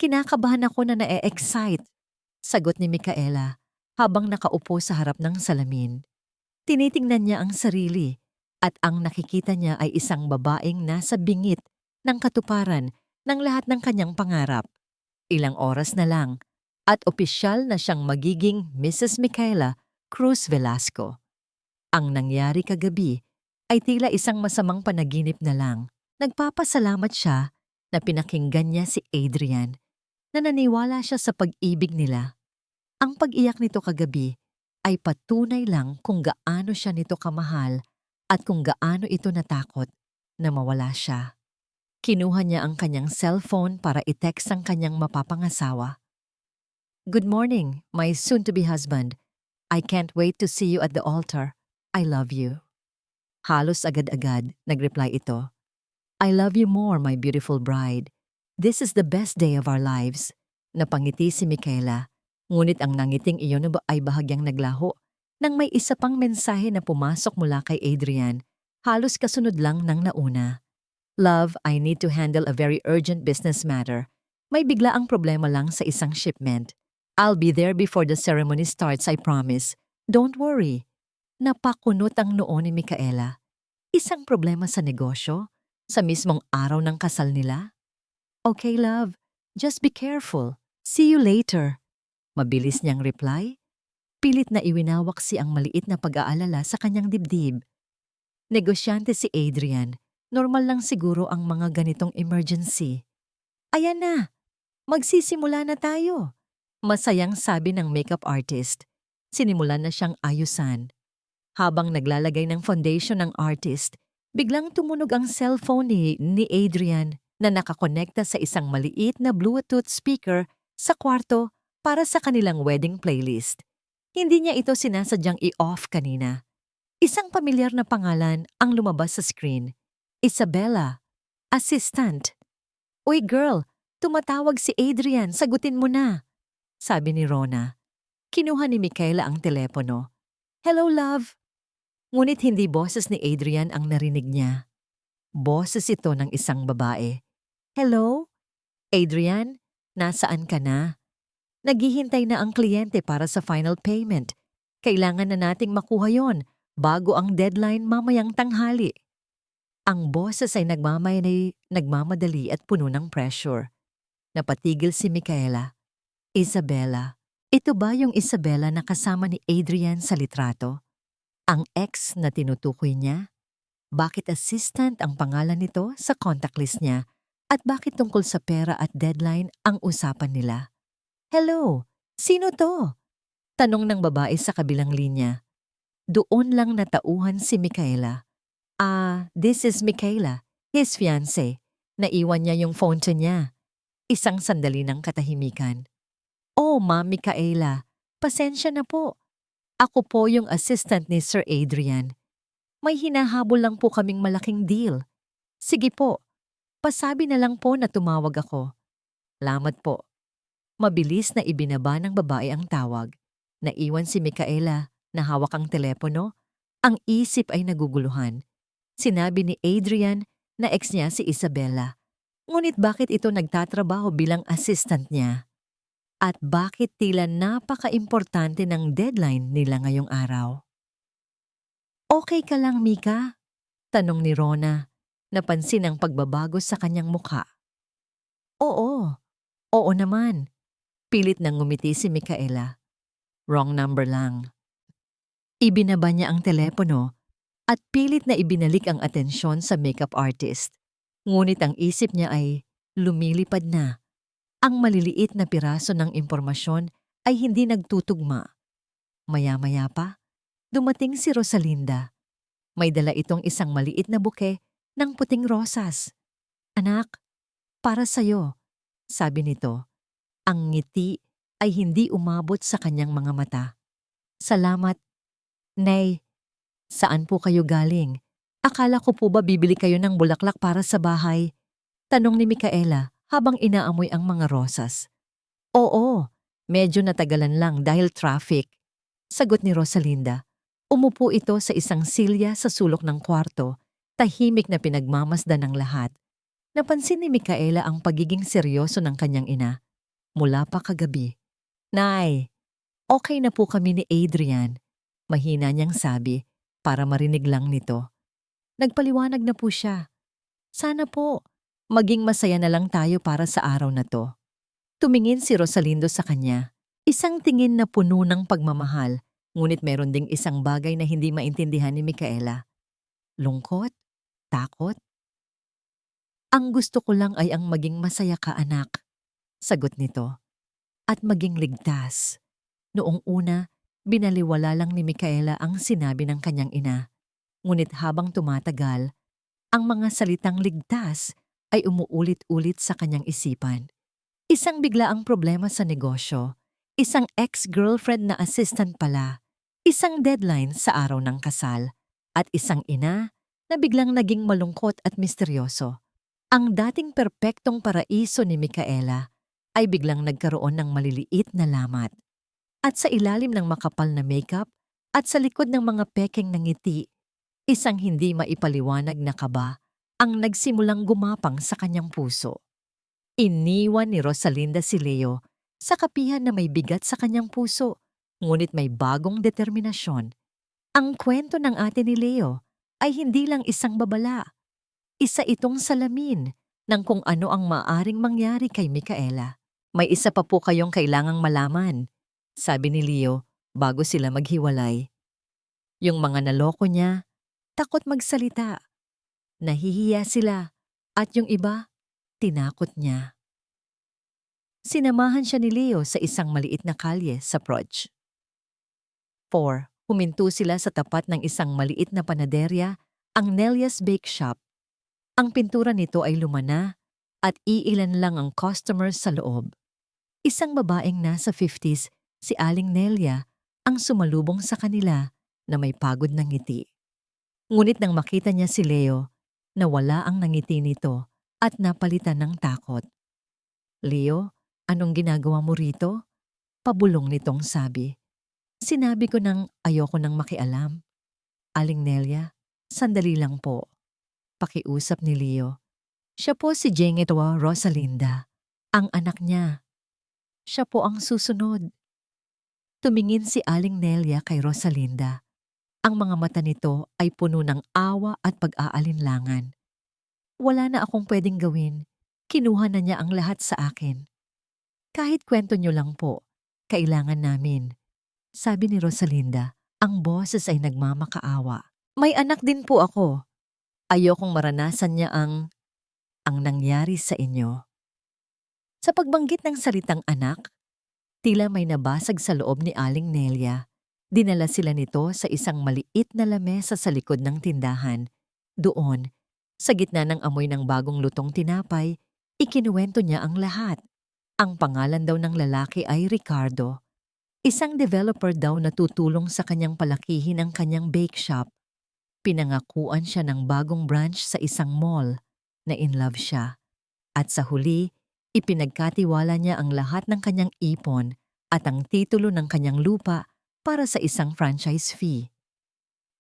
S1: Kinakabahan ako na na-excite. Sagot ni Micaela habang nakaupo sa harap ng salamin. Tinitingnan niya ang sarili at ang nakikita niya ay isang babaeng nasa bingit ng katuparan ng lahat ng kanyang pangarap. Ilang oras na lang at opisyal na siyang magiging Mrs. Micaela Cruz Velasco. Ang nangyari kagabi ay tila isang masamang panaginip na lang. Nagpapasalamat siya na pinakinggan niya si Adrian, na naniwala siya sa pag-ibig nila. Ang pag-iyak nito kagabi ay patunay lang kung gaano siya nito kamahal at kung gaano ito natakot na mawala siya. Kinuha niya ang kanyang cellphone para i-text ang kanyang mapapangasawa. Good morning, my soon-to-be husband. I can't wait to see you at the altar. I love you. Halos agad-agad, nag-reply ito. I love you more, my beautiful bride. This is the best day of our lives. Napangiti si Micaela, ngunit ang nangiting iyon ay bahagyang naglaho nang may isa pang mensahe na pumasok mula kay Adrian, halos kasunod lang ng nauna. Love, I need to handle a very urgent business matter. May bigla ang problema lang sa isang shipment. I'll be there before the ceremony starts, I promise. Don't worry. Napakunot ang noo ni Micaela. Isang problema sa negosyo? Sa mismong araw ng kasal nila? Okay, love. Just be careful. See you later. Mabilis niyang reply. Pilit na iwinawak ang maliit na pag-aalala sa kanyang dibdib. Negosyante si Adrian. Normal lang siguro ang mga ganitong emergency. Ayan na. Magsisimula na tayo. Masayang sabi ng makeup artist. Sinimulan na siyang ayusan. Habang naglalagay ng foundation ng artist, biglang tumunog ang cellphone ni Adrian na nakakonekta sa isang maliit na Bluetooth speaker sa kwarto para sa kanilang wedding playlist. Hindi niya ito sinasadyang i-off kanina. Isang pamilyar na pangalan ang lumabas sa screen. Isabella, assistant. Uy girl, tumatawag si Adrian, sagutin mo na. Sabi ni Rona. Kinuha ni Micaela ang telepono. Hello love. Ngunit hindi boses ni Adrian ang narinig niya. Boses ito ng isang babae. Hello? Adrian, nasaan ka na? Naghihintay na ang kliyente para sa final payment. Kailangan na nating makuha yon bago ang deadline mamayang tanghali. Ang boses ay nagmamadali at puno ng pressure. Napatigil si Micaela. Isabella. Ito ba yung Isabella na kasama ni Adrian sa litrato? Ang ex na tinutukoy niya? Bakit assistant ang pangalan nito sa contact list niya? At bakit tungkol sa pera at deadline ang usapan nila? Hello, sino to? Tanong ng babae sa kabilang linya. Doon lang natauhan si Micaela. This is Micaela, his fiancé. Naiwan niya yung phone niya. Isang sandali ng katahimikan. Oh, Ma'am Micaela, pasensya na po. Ako po yung assistant ni Sir Adrian. May hinahabol lang po kaming malaking deal. Sige po, pasabi na lang po na tumawag ako. Salamat po. Mabilis na ibinaba ng babae ang tawag. Naiwan si Micaela na hawak ang telepono. Ang isip ay naguguluhan. Sinabi ni Adrian na ex niya si Isabella. Ngunit bakit ito nagtatrabaho bilang assistant niya? At bakit tila napaka-importante ng deadline nila ngayong araw? Okay ka lang, Mika? Tanong ni Rona. Napansin ang pagbabago sa kanyang mukha. Oo, oo naman. Pilit nang ngumiti si Micaela. Wrong number lang. Ibinaba niya ang telepono at pilit na ibinalik ang atensyon sa makeup artist. Ngunit ang isip niya ay lumilipad na. Ang maliliit na piraso ng impormasyon ay hindi nagtutugma. Maya-maya pa, dumating si Rosalinda. May dala itong isang maliit na buke ng puting rosas. Anak, para sa'yo, sabi nito. Ang ngiti ay hindi umabot sa kanyang mga mata. Salamat, Nay. Saan po kayo galing? Akala ko po ba bibili kayo ng bulaklak para sa bahay? Tanong ni Micaela habang inaamoy ang mga rosas. Oo, medyo natagalan lang dahil traffic. Sagot ni Rosalinda. Umupo ito sa isang silya sa sulok ng kwarto, tahimik na pinagmamasdan ng lahat. Napansin ni Micaela ang pagiging seryoso ng kanyang ina. Mula pa kagabi. Nay, okay na po kami ni Adrian. Mahina niyang sabi para marinig lang nito. Nagpaliwanag na po siya. Sana po, maging masaya na lang tayo para sa araw na to. Tumingin si Rosalindo sa kanya. Isang tingin na puno ng pagmamahal, ngunit meron ding isang bagay na hindi maintindihan ni Micaela. Lungkot? Takot? Ang gusto ko lang ay ang maging masaya ka, anak. Sagot nito. At maging ligtas. Noong una, binaliwala lang ni Micaela ang sinabi ng kanyang ina. Ngunit habang tumatagal, ang mga salitang ligtas ay umuulit-ulit sa kanyang isipan. Isang biglaang problema sa negosyo, isang ex-girlfriend na assistant pala, isang deadline sa araw ng kasal, at isang ina na biglang naging malungkot at misteryoso. Ang dating perpektong paraiso ni Micaela ay biglang nagkaroon ng maliliit na lamat. At sa ilalim ng makapal na makeup at sa likod ng mga pekeng ng ngiti, isang hindi maipaliwanag na kaba ang nagsimulang gumapang sa kanyang puso. Iniwan ni Rosalinda si Leo sa kapihan na may bigat sa kanyang puso, ngunit may bagong determinasyon. Ang kwento ng ate ni Leo ay hindi lang isang babala. Isa itong salamin ng kung ano ang maaring mangyari kay Micaela. May isa pa po kayong kailangang malaman, sabi ni Leo bago sila maghiwalay. Yung mga naloko niya, takot magsalita. Nahihiya sila at yung iba, tinakot niya. Sinamahan siya ni Leo sa isang maliit na kalye sa Proj. 4. Huminto sila sa tapat ng isang maliit na panaderya, ang Nelia's Bake Shop. Ang pintura nito ay lumana at iilan lang ang customers sa loob. Isang babaeng nasa 50s, si Aling Nelia, ang sumalubong sa kanila na may pagod na ngiti. Ngunit nang makita niya si Leo, nawala ang nangiti nito at napalitan ng takot. Leo, anong ginagawa mo rito? Pabulong nitong sabi. Sinabi ko nang ayoko nang makialam. Aling Nelia, sandali lang po. Pakiusap ni Leo. Siya po si Jengetwa Rosalinda, ang anak niya. Siya po ang susunod. Tumingin si Aling Nelia kay Rosalinda. Ang mga mata nito ay puno ng awa at pag-aalinlangan. Wala na akong pwedeng gawin. Kinuha na niya ang lahat sa akin. Kahit kwento niyo lang po, kailangan namin. Sabi ni Rosalinda, ang boses ay nagmamakaawa. May anak din po ako. Ayokong maranasan niya ang nangyari sa inyo. Sa pagbanggit ng salitang anak, tila may nabasag sa loob ni Aling Nelia. Dinala sila nito sa isang maliit na lamesa sa likod ng tindahan. Doon, sa gitna ng amoy ng bagong lutong tinapay, ikinuwento niya ang lahat. Ang pangalan daw ng lalaki ay Ricardo. Isang developer daw na tutulong sa kanyang palakihin ang kanyang bake shop. Pinangakuan siya ng bagong branch sa isang mall na in love siya. At sa huli, ipinagkatiwala niya ang lahat ng kanyang ipon at ang titulo ng kanyang lupa para sa isang franchise fee.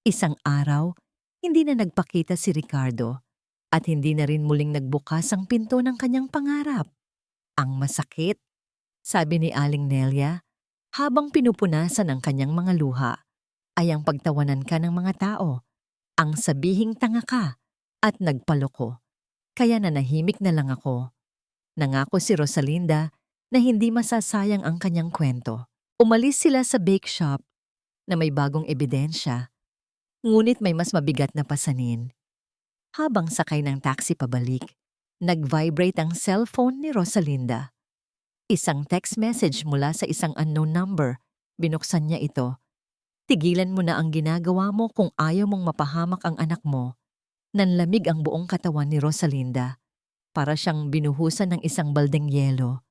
S1: Isang araw, hindi na nagpakita si Ricardo at hindi na rin muling nagbukas ang pinto ng kanyang pangarap. Ang masakit, sabi ni Aling Nelia, habang pinupunasan ang kanyang mga luha, ay ang pagtawanan ka ng mga tao, ang sabihing tanga ka, at nagpaloko. Kaya nanahimik na lang ako. Nangako si Rosalinda na hindi masasayang ang kanyang kwento. Umalis sila sa bake shop na may bagong ebidensya, ngunit may mas mabigat na pasanin. Habang sakay ng taxi pabalik, nag-vibrate ang cellphone ni Rosalinda. Isang text message mula sa isang unknown number. Binuksan niya ito. Tigilan mo na ang ginagawa mo kung ayaw mong mapahamak ang anak mo. Nanlamig ang buong katawan ni Rosalinda. Para siyang binuhusan ng isang baldeng yelo.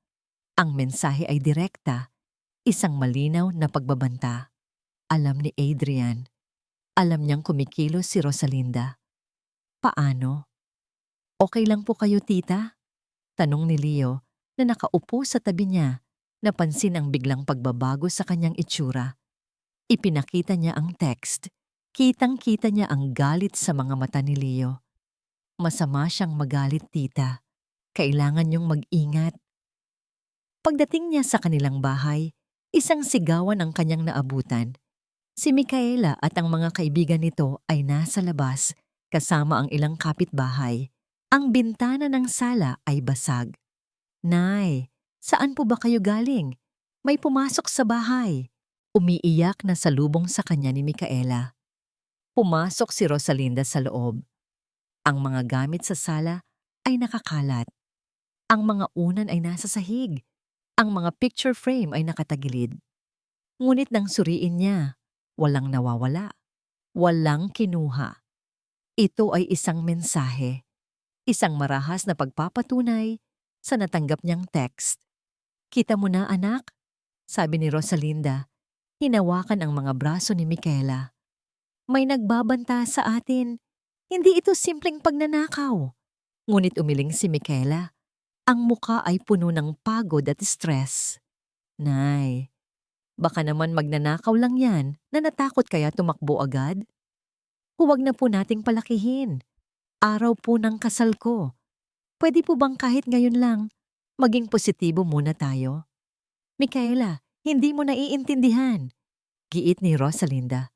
S1: Ang mensahe ay direkta. Isang malinaw na pagbabanta. Alam ni Adrian. Alam niyang kumikilos si Rosalinda. Paano? Okay lang po kayo, tita? Tanong ni Leo na nakaupo sa tabi niya. Napansin ang biglang pagbabago sa kanyang itsura. Ipinakita niya ang text. Kitang-kita niya ang galit sa mga mata ni Leo. Masama siyang magalit, tita. Kailangan niyong mag-ingat. Pagdating niya sa kanilang bahay, isang sigawan ang kanyang naabutan. Si Micaela at ang mga kaibigan nito ay nasa labas kasama ang ilang kapitbahay. Ang bintana ng sala ay basag. Nay, saan po ba kayo galing? May pumasok sa bahay. Umiiyak na salubong sa kanya ni Micaela. Pumasok si Rosalinda sa loob. Ang mga gamit sa sala ay nakakalat. Ang mga unan ay nasa sahig. Ang mga picture frame ay nakatagilid. Ngunit nang suriin niya, walang nawawala. Walang kinuha. Ito ay isang mensahe. Isang marahas na pagpapatunay sa natanggap niyang text. Kita mo na, anak? Sabi ni Rosalinda. Hinawakan ang mga braso ni Micaela. May nagbabanta sa atin. Hindi ito simpleng pagnanakaw. Ngunit umiling si Micaela. Ang muka ay puno ng pagod at stress. Nay, baka naman magnanakaw lang yan na natakot kaya tumakbo agad? Huwag na po nating palakihin. Araw po ng kasal ko. Pwede po bang kahit ngayon lang, maging positibo muna tayo? Micaela, hindi mo naiintindihan. Giit ni Rosalinda.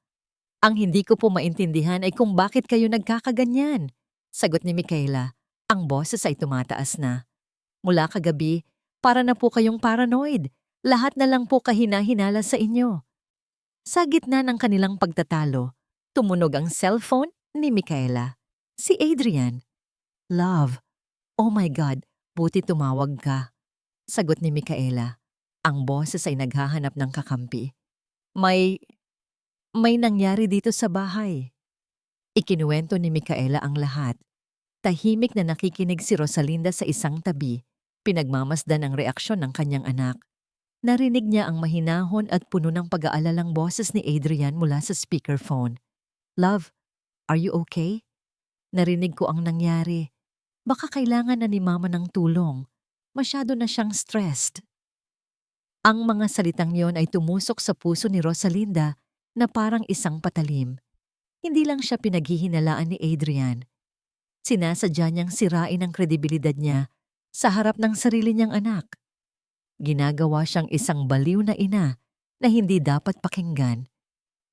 S1: Ang hindi ko po maintindihan ay kung bakit kayo nagkakaganyan. Sagot ni Micaela. Ang boses ay tumataas na. Mula kagabi, para na po kayong paranoid. Lahat na lang po kahina-hinala sa inyo. Sa gitna ng kanilang pagtatalo, tumunog ang cellphone ni Micaela. Si Adrian. Love. Oh my God, buti tumawag ka. Sagot ni Micaela. Ang boses ay naghahanap ng kakampi. May nangyari dito sa bahay. Ikinuwento ni Micaela ang lahat. Tahimik na nakikinig si Rosalinda sa isang tabi. Pinagmamasdan ang reaksyon ng kanyang anak. Narinig niya ang mahinahon at puno ng pag-aalalang boses ni Adrian mula sa speakerphone. Love, are you okay? Narinig ko ang nangyari. Baka kailangan na ni Mama ng tulong. Masyado na siyang stressed. Ang mga salitang yon ay tumusok sa puso ni Rosalinda na parang isang patalim. Hindi lang siya pinaghihinalaan ni Adrian. Sinasadya niyang sirain ang kredibilidad niya sa harap ng sarili niyang anak. Ginagawa siyang isang baliw na ina na hindi dapat pakinggan.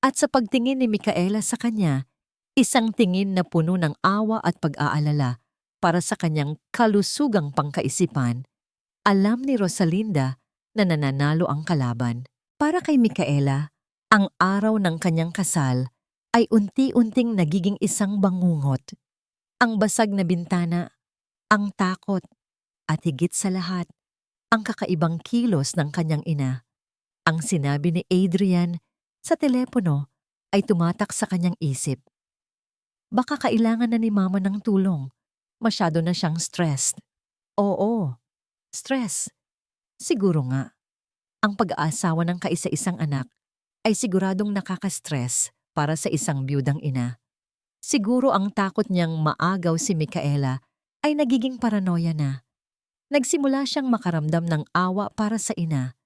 S1: At sa pagtingin ni Micaela sa kanya, isang tingin na puno ng awa at pag-aalala para sa kanyang kalusugang pangkaisipan, alam ni Rosalinda na nananalo ang kalaban. Para kay Micaela, ang araw ng kanyang kasal ay unti-unting nagiging isang bangungot. Ang basag na bintana, ang takot, at higit sa lahat, ang kakaibang kilos ng kanyang ina. Ang sinabi ni Adrian sa telepono ay tumatak sa kanyang isip. Baka kailangan na ni Mama ng tulong. Masyado na siyang stressed. Oo, stress. Siguro nga. Ang pag-aasawa ng kaisa-isang anak ay siguradong nakaka-stress para sa isang biyudang ina. Siguro ang takot niyang maagaw si Micaela ay nagiging paranoia na. Nagsimula siyang makaramdam ng awa para sa ina,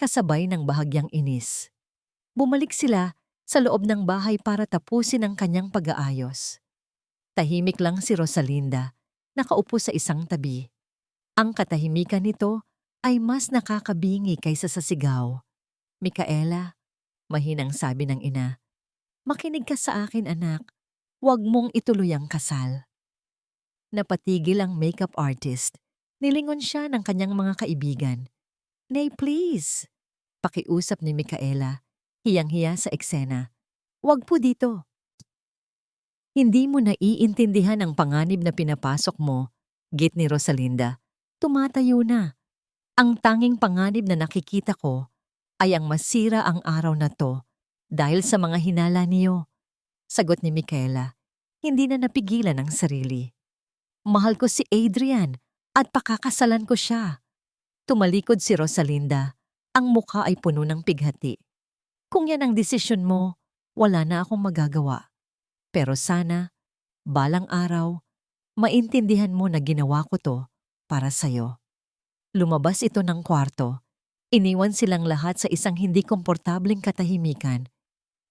S1: kasabay ng bahagyang inis. Bumalik sila sa loob ng bahay para tapusin ang kanyang pag-aayos. Tahimik lang si Rosalinda, nakaupo sa isang tabi. Ang katahimikan nito ay mas nakakabingi kaysa sa sigaw. Micaela, mahinang sabi ng ina, makinig ka sa akin anak, huwag mong ituloy ang kasal. Napatigil ang makeup artist. Nilingon siya ng kanyang mga kaibigan. Nay, please. Pakiusap ni Micaela. Hiyang-hiya sa eksena. Wag po dito. Hindi mo naiintindihan ang panganib na pinapasok mo, git ni Rosalinda. Tumatayo na. Ang tanging panganib na nakikita ko ay ang masira ang araw na to dahil sa mga hinala niyo. Sagot ni Micaela. Hindi na napigilan ang sarili. Mahal ko si Adrian at pakakasalan ko siya. Tumalikod si Rosalinda. Ang mukha ay puno ng pighati. Kung yan ang desisyon mo, wala na akong magagawa. Pero sana, balang araw, maintindihan mo na ginawa ko to para sa'yo. Lumabas ito ng kwarto. Iniwan silang lahat sa isang hindi komportableng katahimikan.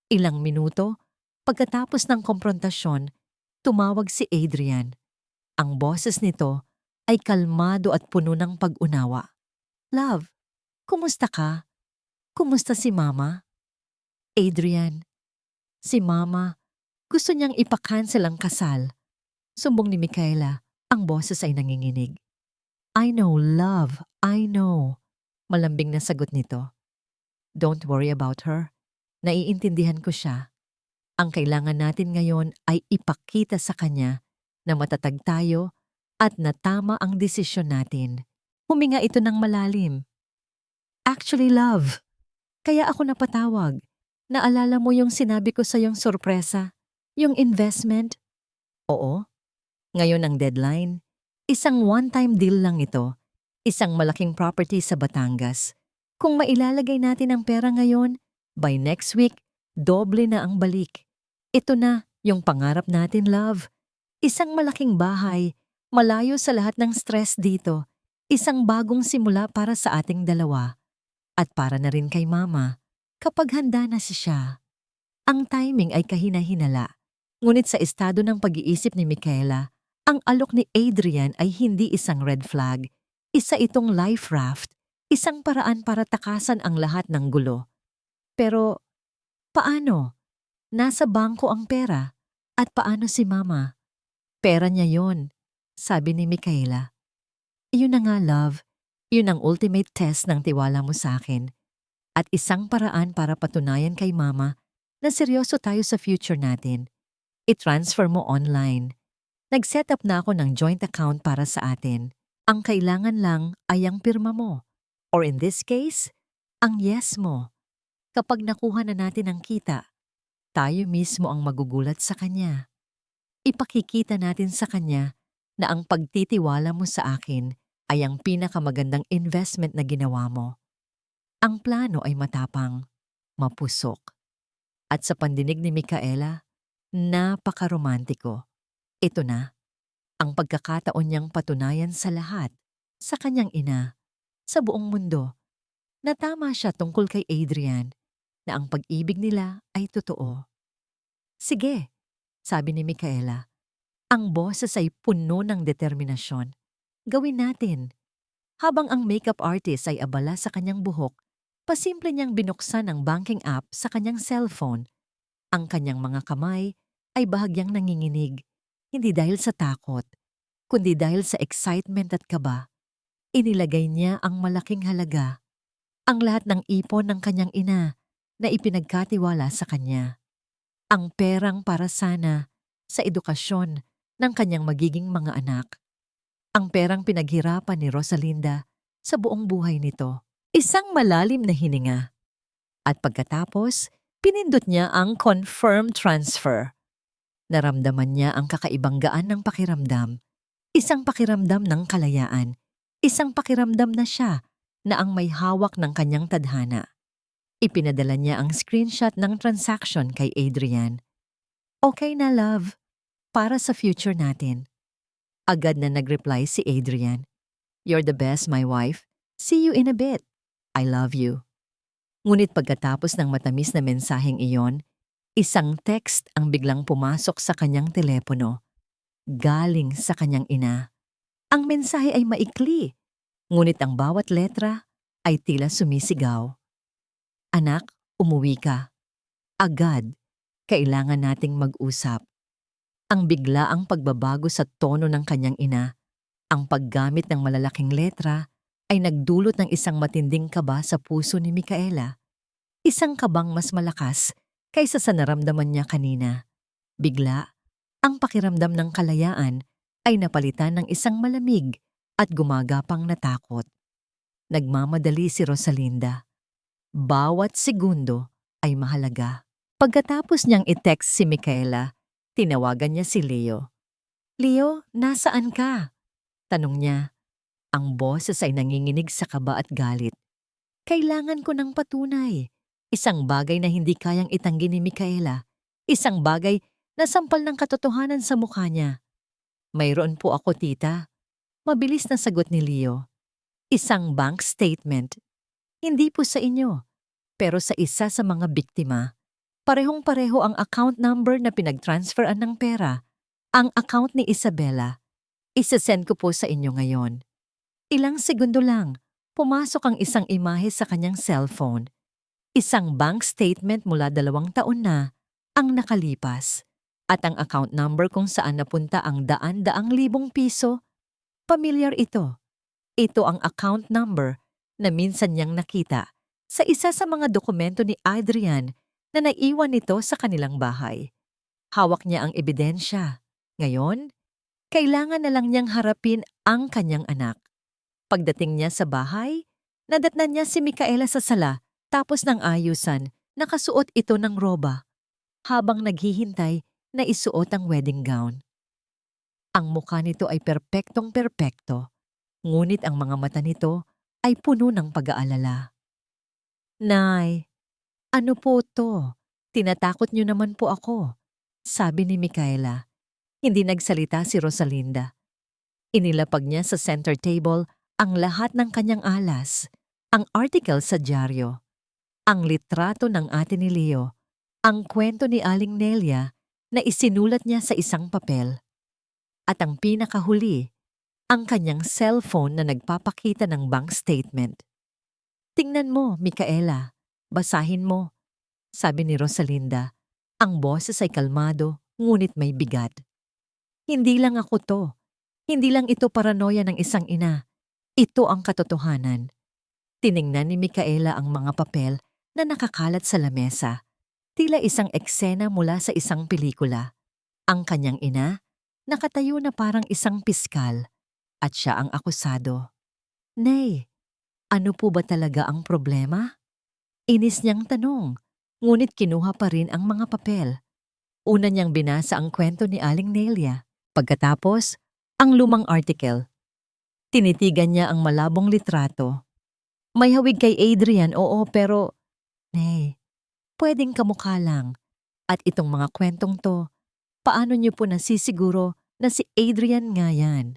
S1: Ilang minuto, pagkatapos ng komprontasyon, tumawag si Adrian. Ang boses nito ay kalmado at puno ng pag-unawa. Love, kumusta ka? Kumusta si Mama? Adrian, si Mama, gusto niyang ipakancel ang kasal. Sumbong ni Micaela, ang boses ay nanginginig. I know, love, I know. Malambing na sagot nito. Don't worry about her. Naiintindihan ko siya. Ang kailangan natin ngayon ay ipakita sa kanya na matatag tayo at na tama ang desisyon natin. Huminga ito ng malalim. Actually, love, kaya ako napatawag. Naalala mo yung sinabi ko sa yung sorpresa? Yung investment? Oo. Ngayon ang deadline. Isang one-time deal lang ito. Isang malaking property sa Batangas. Kung mailalagay natin ang pera ngayon, by next week, doble na ang balik. Ito na yung pangarap natin, love. Isang malaking bahay, malayo sa lahat ng stress dito. Isang bagong simula para sa ating dalawa. At para na rin kay Mama, kapag handa na siya. Ang timing ay kahina-hinala. Ngunit sa estado ng pag-iisip ni Micaela, ang alok ni Adrian ay hindi isang red flag. Isa itong life raft, isang paraan para takasan ang lahat ng gulo. Pero, paano? Nasa bangko ang pera. At paano si Mama? Pera niya yon, sabi ni Micaela. Iyon na nga, love. Yun ang ultimate test ng tiwala mo sa akin. At isang paraan para patunayan kay Mama na seryoso tayo sa future natin. I-transfer mo online. Nag-set up na ako ng joint account para sa atin. Ang kailangan lang ay ang pirma mo. Or in this case, ang yes mo. Kapag nakuha na natin ang kita, tayo mismo ang magugulat sa kanya. Ipakikita natin sa kanya na ang pagtitiwala mo sa akin ay ang pinakamagandang investment na ginawa mo. Ang plano ay matapang, mapusok. At sa pandinig ni Micaela, napakaromantiko. Ito na, ang pagkakataon niyang patunayan sa lahat, sa kanyang ina, sa buong mundo, na tama siya tungkol kay Adrian, na ang pag-ibig nila ay totoo. Sige, sabi ni Micaela, ang boses ay puno ng determinasyon. Gawin natin. Habang ang makeup artist ay abala sa kanyang buhok, pasimple niyang binuksan ang banking app sa kanyang cellphone. Ang kanyang mga kamay ay bahagyang nanginginig, hindi dahil sa takot, kundi dahil sa excitement at kaba. Inilagay niya ang malaking halaga, ang lahat ng ipon ng kanyang ina na ipinagkatiwala sa kanya. Ang perang para sana sa edukasyon ng kanyang magiging mga anak. Ang perang pinaghirapan ni Rosalinda sa buong buhay nito. Isang malalim na hininga. At pagkatapos, pinindot niya ang confirm transfer. Naramdaman niya ang kakaibang gaan ng pakiramdam. Isang pakiramdam ng kalayaan. Isang pakiramdam na siya na ang may hawak ng kanyang tadhana. Ipinadala niya ang screenshot ng transaction kay Adrian. Okay na, love. Para sa future natin. Agad na nag-reply si Adrian. You're the best, my wife. See you in a bit. I love you. Ngunit pagkatapos ng matamis na mensaheng iyon, isang text ang biglang pumasok sa kanyang telepono. Galing sa kanyang ina. Ang mensahe ay maikli, ngunit ang bawat letra ay tila sumisigaw. Anak, umuwi ka. Agad, kailangan nating mag-usap. Ang biglaang pagbabago sa tono ng kanyang ina, ang paggamit ng malalaking letra, ay nagdulot ng isang matinding kaba sa puso ni Micaela. Isang kabang mas malakas kaysa sa naramdaman niya kanina. Bigla, ang pakiramdam ng kalayaan ay napalitan ng isang malamig at gumagapang na takot. Nagmamadali si Rosalinda. Bawat segundo ay mahalaga. Pagkatapos niyang i-text si Micaela, tinawagan niya si Leo. "Leo, nasaan ka?" Tanong niya. Ang boses ay nanginginig sa kaba at galit. "Kailangan ko ng patunay." Isang bagay na hindi kayang itanggi ni Micaela. Isang bagay na sampal ng katotohanan sa mukha niya. "Mayroon po ako, tita." Mabilis na sagot ni Leo. "Isang bank statement. Hindi po sa inyo, pero sa isa sa mga biktima. Parehong-pareho ang account number na pinag-transferan ng pera. Ang account ni Isabela. Isasend ko po sa inyo ngayon." Ilang segundo lang, pumasok ang isang imahe sa kanyang cellphone. Isang bank statement mula 2 taon na ang nakalipas. At ang account number kung saan napunta ang daan-daang libong piso, pamilyar ito. Ito ang account number na minsan niyang nakita sa isa sa mga dokumento ni Adrian na naiwan nito sa kanilang bahay. Hawak niya ang ebidensya. Ngayon, kailangan na lang niyang harapin ang kanyang anak. Pagdating niya sa bahay, nadatnan niya si Micaela sa sala tapos ng ayusan, nakasuot ito ng roba habang naghihintay na isuot ang wedding gown. Ang mukha nito ay perpektong-perpekto, ngunit ang mga mata nito ay puno ng pag-aalala. "Nay, ano po to? Tinatakot niyo naman po ako," sabi ni Micaela. Hindi nagsalita si Rosalinda. Inilapag niya sa center table ang lahat ng kanyang alas, ang article sa dyaryo, ang litrato ng ate ni Leo, ang kwento ni Aling Nelia na isinulat niya sa isang papel, at ang pinakahuli, ang kanyang cellphone na nagpapakita ng bank statement. "Tingnan mo, Micaela. Basahin mo," sabi ni Rosalinda. Ang boses ay kalmado, ngunit may bigat. "Hindi lang ako to. Hindi lang ito paranoia ng isang ina. Ito ang katotohanan." Tiningnan ni Micaela ang mga papel na nakakalat sa lamesa. Tila isang eksena mula sa isang pelikula. Ang kanyang ina, nakatayo na parang isang piskal, at siya ang akusado. "Nay, ano po ba talaga ang problema?" Inis niyang tanong, ngunit kinuha pa rin ang mga papel. Una niyang binasa ang kwento ni Aling Nelia. Pagkatapos, ang lumang article. Tinitigan niya ang malabong litrato. "May hawig kay Adrian, oo, pero Nay, pwedeng kamukha lang. At itong mga kwentong to, paano niyo po nasisiguro na si Adrian nga yan?"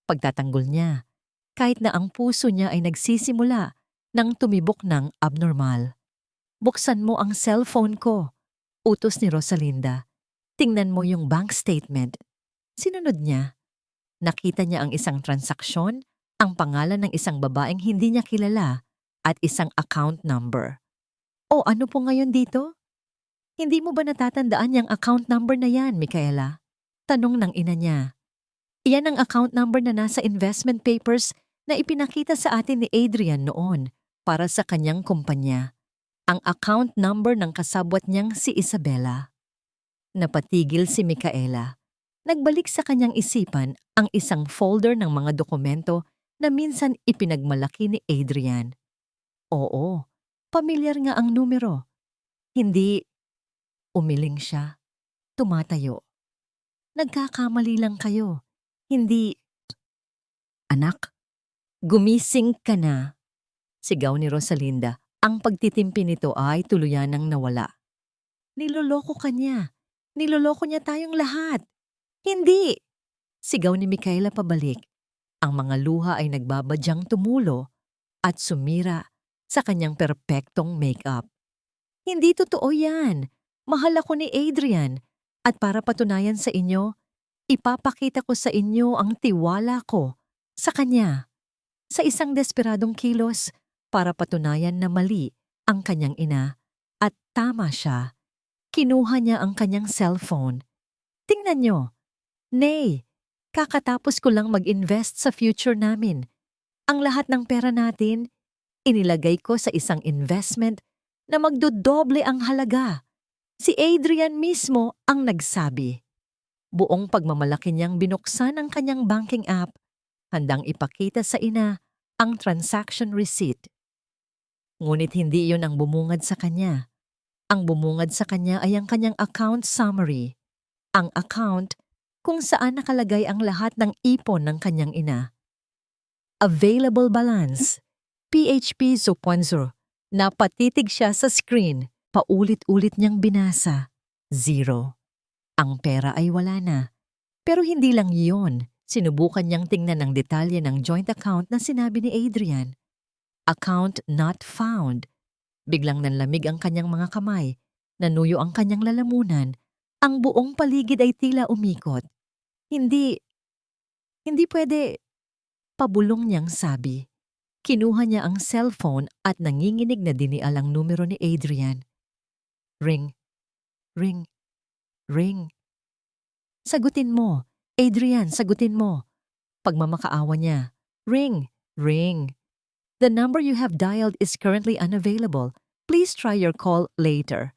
S1: Pagtatanggol niya, kahit na ang puso niya ay nagsisimula ng tumibok ng abnormal. "Buksan mo ang cellphone ko," utos ni Rosalinda. "Tingnan mo yung bank statement." Sinunod niya. Nakita niya ang isang transaksyon, ang pangalan ng isang babaeng hindi niya kilala, at isang account number. "O ano po ngayon dito? Hindi mo ba natatandaan yung account number na yan, Micaela?" Tanong ng ina niya. "Iyan ang account number na nasa investment papers na ipinakita sa atin ni Adrian noon para sa kanyang kumpanya. Ang account number ng kasabwat niyang si Isabela." Napatigil si Micaela. Nagbalik sa kanyang isipan ang isang folder ng mga dokumento na minsan ipinagmalaki ni Adrian. Oo, pamilyar nga ang numero. Hindi, umiling siya. Tumatayo. "Nagkakamali lang kayo. Hindi..." "Anak, gumising ka na," sigaw ni Rosalinda. Ang pagtitimpi nito ay tuluyanang nawala. "Niloloko ka niya. Niloloko niya tayong lahat." "Hindi!" sigaw ni Micaela pabalik. Ang mga luha ay nagbabadyang tumulo at sumira sa kanyang perpektong makeup. "Hindi totoo yan. Mahal ako ni Adrian. At para patunayan sa inyo, ipapakita ko sa inyo ang tiwala ko sa kanya." Sa isang desperadong kilos, para patunayan na mali ang kanyang ina at tama siya, kinuha niya ang kanyang cellphone. Tingnan nyo. Nay, kakatapos ko lang mag-invest sa future namin. Ang lahat ng pera natin, inilagay ko sa isang investment na magdodoble ang halaga. Si Adrian mismo ang nagsabi. Buong pagmamalaki niyang binuksan ang kanyang banking app, handang ipakita sa ina ang transaction receipt. Ngunit hindi iyon ang bumungad sa kanya. Ang bumungad sa kanya ay ang kanyang account summary. Ang account kung saan nakalagay ang lahat ng ipon ng kanyang ina. Available balance, PHP 0.0. Napatitig siya sa screen, paulit-ulit niyang binasa. 0. Ang pera ay wala na. Pero hindi lang iyon. Sinubukan niyang tingnan ang detalye ng joint account na sinabi ni Adrian. Account not found. Biglang nanlamig ang kanyang mga kamay. Nanuyo ang kanyang lalamunan. Ang buong paligid ay tila umikot. Hindi pwede, pabulong niyang sabi. Kinuha niya ang cellphone at nanginginig na dinial ang numero ni Adrian. Ring, ring, ring. Sagutin mo. Adrian, sagutin mo. Pagmamakaawa niya. Ring, ring. The number you have dialed is currently unavailable. Please try your call later.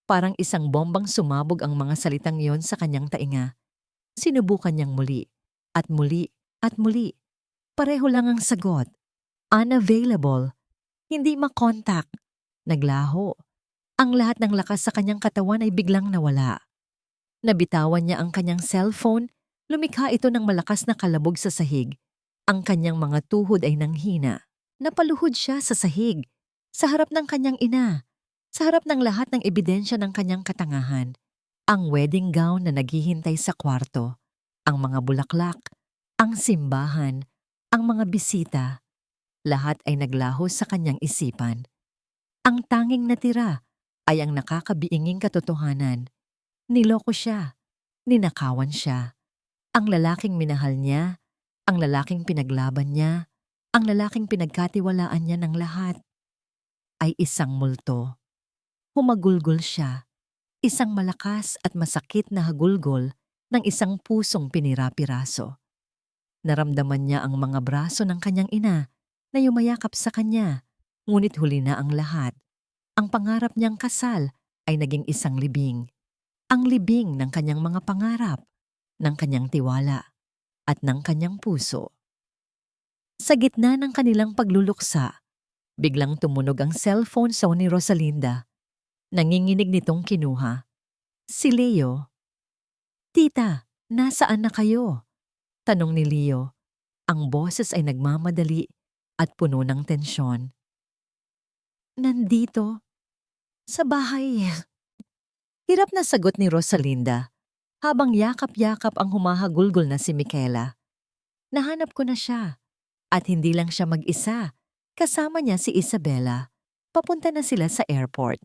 S1: Parang isang bombang sumabog ang mga salitang yon sa kanyang tainga. Sinubukan niyang muli. At muli, at muli. Pareho lang ang sagot. Unavailable. Hindi makontak. Naglaho. Ang lahat ng lakas sa kanyang katawan ay biglang nawala. Nabitawan niya ang kanyang cellphone, lumikha ito ng malakas na kalabog sa sahig. Ang kanyang mga tuhod ay nanghina. Napaluhod siya sa sahig, sa harap ng kanyang ina, sa harap ng lahat ng ebidensya ng kanyang katangahan. Ang wedding gown na naghihintay sa kwarto, ang mga bulaklak, ang simbahan, ang mga bisita, lahat ay naglaho sa kanyang isipan. Ang tanging natira ay ang nakakabiinging katotohanan. Niloko siya, ninakawan siya. Ang lalaking minahal niya, ang lalaking pinaglaban niya, ang lalaking pinagkatiwalaan niya ng lahat, ay isang multo. Humagulgol siya, isang malakas at masakit na hagulgol ng isang pusong pinira-piraso. Naramdaman niya ang mga braso ng kanyang ina na yumayakap sa kanya, ngunit huli na ang lahat. Ang pangarap niyang kasal ay naging isang libing. Ang libing ng kanyang mga pangarap, ng kanyang tiwala, at ng kanyang puso. Sa gitna ng kanilang pagluluksa, biglang tumunog ang cellphone sa ni Rosalinda. Nanginginig nitong kinuha. Si Leo. Tita, nasaan na kayo? Tanong ni Leo. Ang boses ay nagmamadali at puno ng tensyon. Nandito. Sa bahay. Hirap na sagot ni Rosalinda habang yakap-yakap ang humahagulgol na si Micaela. Nahanap ko na siya. At hindi lang siya mag-isa. Kasama niya si Isabela. Papunta na sila sa airport.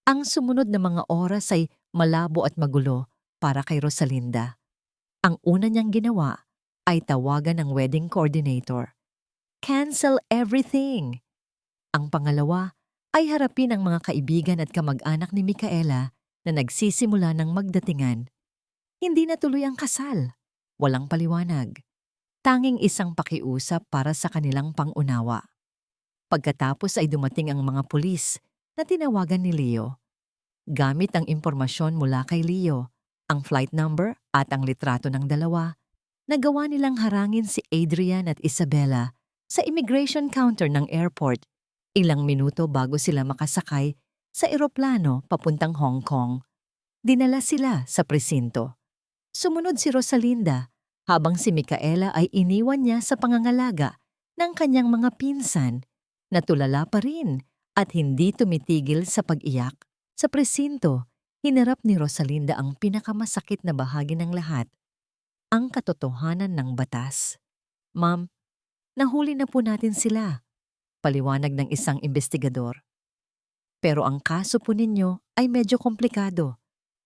S1: Ang sumunod na mga oras ay malabo at magulo para kay Rosalinda. Ang una niyang ginawa ay tawagan ang wedding coordinator. Cancel everything! Ang pangalawa ay harapin ang mga kaibigan at kamag-anak ni Micaela na nagsisimula ng magdatingan. Hindi natuloy ang kasal. Walang paliwanag. Tanging isang pakiusap para sa kanilang pangunawa. Pagkatapos ay dumating ang mga pulis na tinawagan ni Leo. Gamit ang impormasyon mula kay Leo, ang flight number at ang litrato ng dalawa, nagawa nilang harangin si Adrian at Isabela sa immigration counter ng airport ilang minuto bago sila makasakay sa eroplano papuntang Hong Kong. Dinala sila sa presinto. Sumunod si Rosalinda habang si Micaela ay iniwan niya sa pangangalaga ng kanyang mga pinsan na tulala pa rin at hindi tumitigil sa pag-iyak. Sa presinto, hinarap ni Rosalinda ang pinakamasakit na bahagi ng lahat, ang katotohanan ng batas. Ma'am, nahuli na po natin sila, paliwanag ng isang investigador. Pero ang kaso po ninyo ay medyo komplikado.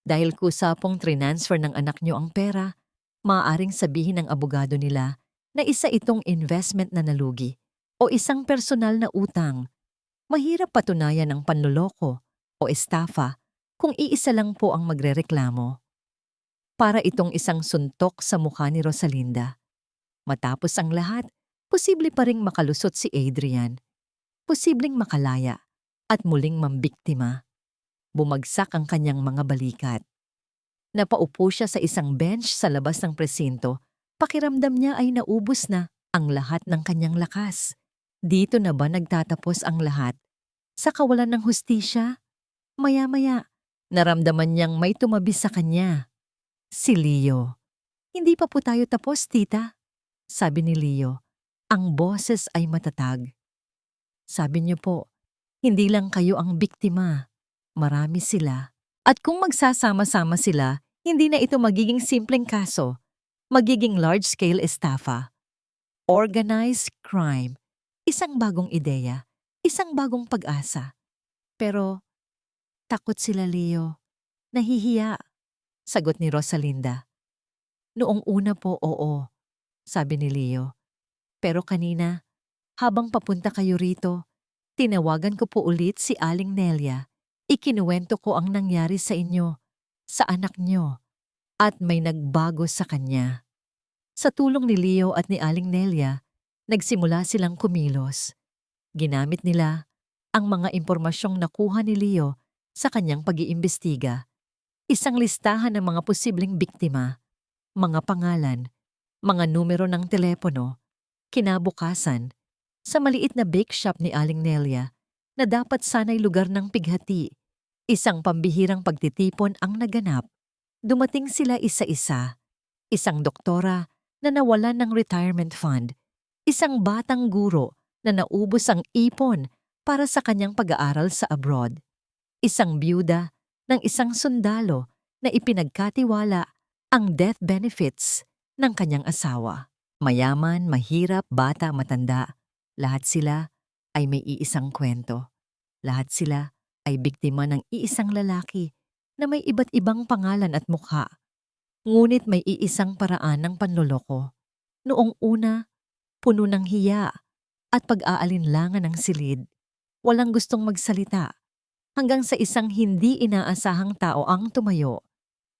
S1: Dahil kusapong trinансfer ng anak niyo ang pera, maaaring sabihin ng abogado nila na isa itong investment na nalugi o isang personal na utang. Mahirap patunayan ang panloloko o estafa kung iisa lang po ang magrereklamo. Para itong isang suntok sa mukha ni Rosalinda. Matapos ang lahat, posible pa ring makalusot si Adrian. Posibleng makalaya at muling mambiktima. Bumagsak ang kanyang mga balikat. Napaupo siya sa isang bench sa labas ng presinto. Pakiramdam niya ay naubos na ang lahat ng kanyang lakas. Dito na ba nagtatapos ang lahat? Sa kawalan ng hustisya? Maya-maya, naramdaman niyang may tumabi sa kanya. Si Leo. Hindi pa po tayo tapos, tita. Sabi ni Leo. Ang boses ay matatag. Sabi niyo po, hindi lang kayo ang biktima. Marami sila. At kung magsasama-sama sila, hindi na ito magiging simpleng kaso. Magiging large-scale estafa. Organized crime. Isang bagong ideya. Isang bagong pag-asa. Pero, takot sila, Leo. Nahihiya. Sagot ni Rosalinda. Noong una po, oo. Sabi ni Leo. Pero kanina, habang papunta kayo rito, tinawagan ko po ulit si Aling Nelia. Ikinuwento ko ang nangyari sa inyo, sa anak nyo, at may nagbago sa kanya. Sa tulong ni Leo at ni Aling Nelia, nagsimula silang kumilos. Ginamit nila ang mga impormasyong nakuha ni Leo sa kanyang pag-iimbestiga. Isang listahan ng mga posibleng biktima, mga pangalan, mga numero ng telepono, kinabukasan, sa maliit na bake shop ni Aling Nelia na dapat sana'y lugar ng pighati. Isang pambihirang pagtitipon ang naganap. Dumating sila isa-isa. Isang doktora na nawalan ng retirement fund. Isang batang guro na naubos ang ipon para sa kanyang pag-aaral sa abroad. Isang byuda ng isang sundalo na ipinagkatiwala ang death benefits ng kanyang asawa. Mayaman, mahirap, bata, matanda, lahat sila ay may iisang kwento. Lahat sila ay biktima ng iisang lalaki na may iba't ibang pangalan at mukha. Ngunit may iisang paraan ng panloloko. Noong una, puno ng hiya at pag-aalinlangan ng silid. Walang gustong magsalita. Hanggang sa isang hindi inaasahang tao ang tumayo.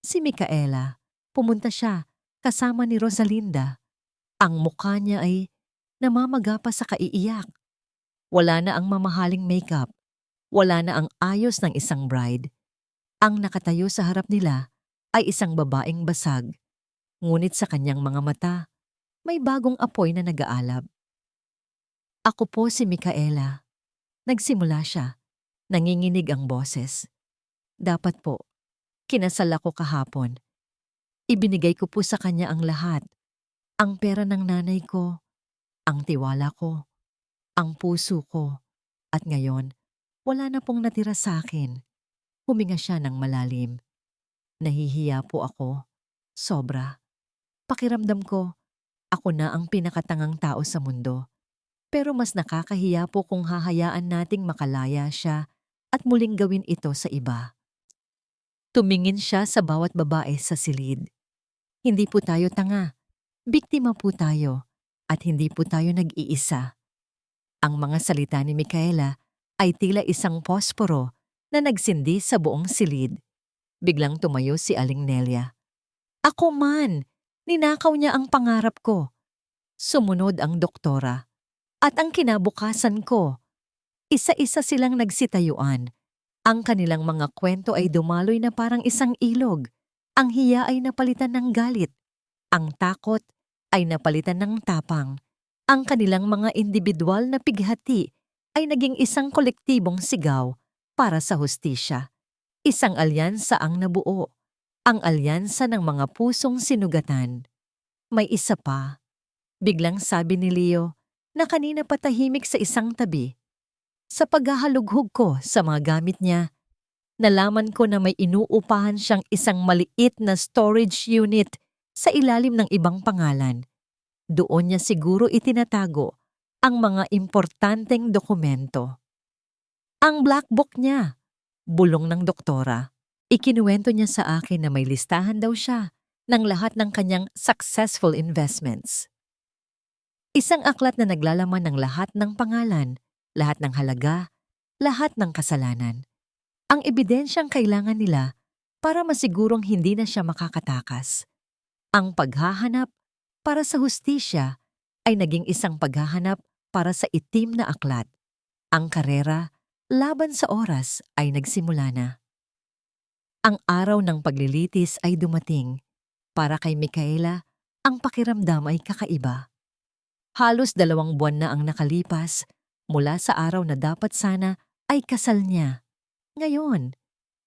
S1: Si Micaela. Pumunta siya kasama ni Rosalinda. Ang mukha niya ay namamaga pa sa kaiiyak. Wala na ang mamahaling makeup. Wala na ang ayos ng isang bride. Ang nakatayo sa harap nila ay isang babaeng basag. Ngunit sa kanyang mga mata, may bagong apoy na nag-aalab. Ako po si Micaela. Nagsimula siya. Nanginginig ang boses. Dapat po, kinasal ako kahapon. Ibinigay ko po sa kanya ang lahat. Ang pera ng nanay ko, ang tiwala ko, ang puso ko. At ngayon, wala na pong natira sa akin. Huminga siya ng malalim. Nahihiya po ako. Sobra. Pakiramdam ko, ako na ang pinakatangang tao sa mundo. Pero mas nakakahiya po kung hahayaan nating makalaya siya at muling gawin ito sa iba. Tumingin siya sa bawat babae sa silid. Hindi po tayo tanga. Biktima po tayo. At hindi po tayo nag-iisa. Ang mga salita ni Micaela ay tila isang posporo na nagsindi sa buong silid. Biglang tumayo si Aling Nelia. Ako man! Ninakaw niya ang pangarap ko. Sumunod ang doktora. At ang kinabukasan ko. Isa-isa silang nagsitayuan. Ang kanilang mga kwento ay dumaloy na parang isang ilog. Ang hiya ay napalitan ng galit. Ang takot ay napalitan ng tapang. Ang kanilang mga individual na pighati ay naging isang kolektibong sigaw para sa hustisya. Isang alyansa ang nabuo. Ang alyansa ng mga pusong sinugatan. May isa pa. Biglang sabi ni Leo na kanina patahimik sa isang tabi. Sa paghahalughog ko sa mga gamit niya, nalaman ko na may inuupahan siyang isang maliit na storage unit sa ilalim ng ibang pangalan. Doon niya siguro itinatago ang mga importanteng dokumento. Ang black book niya, bulong ng doktora. Ikinuwento niya sa akin na may listahan daw siya ng lahat ng kanyang successful investments. Isang aklat na naglalaman ng lahat ng pangalan, lahat ng halaga, lahat ng kasalanan. Ang ebidensyang kailangan nila para masigurong hindi na siya makakatakas. Ang paghahanap para sa hustisya ay naging isang paghahanap para sa itim na aklat. Ang karera laban sa oras ay nagsimula na. Ang araw ng paglilitis ay dumating. Para kay Micaela, ang pakiramdam ay kakaiba. Halos 2 buwan na ang nakalipas mula sa araw na dapat sana ay kasal niya. Ngayon,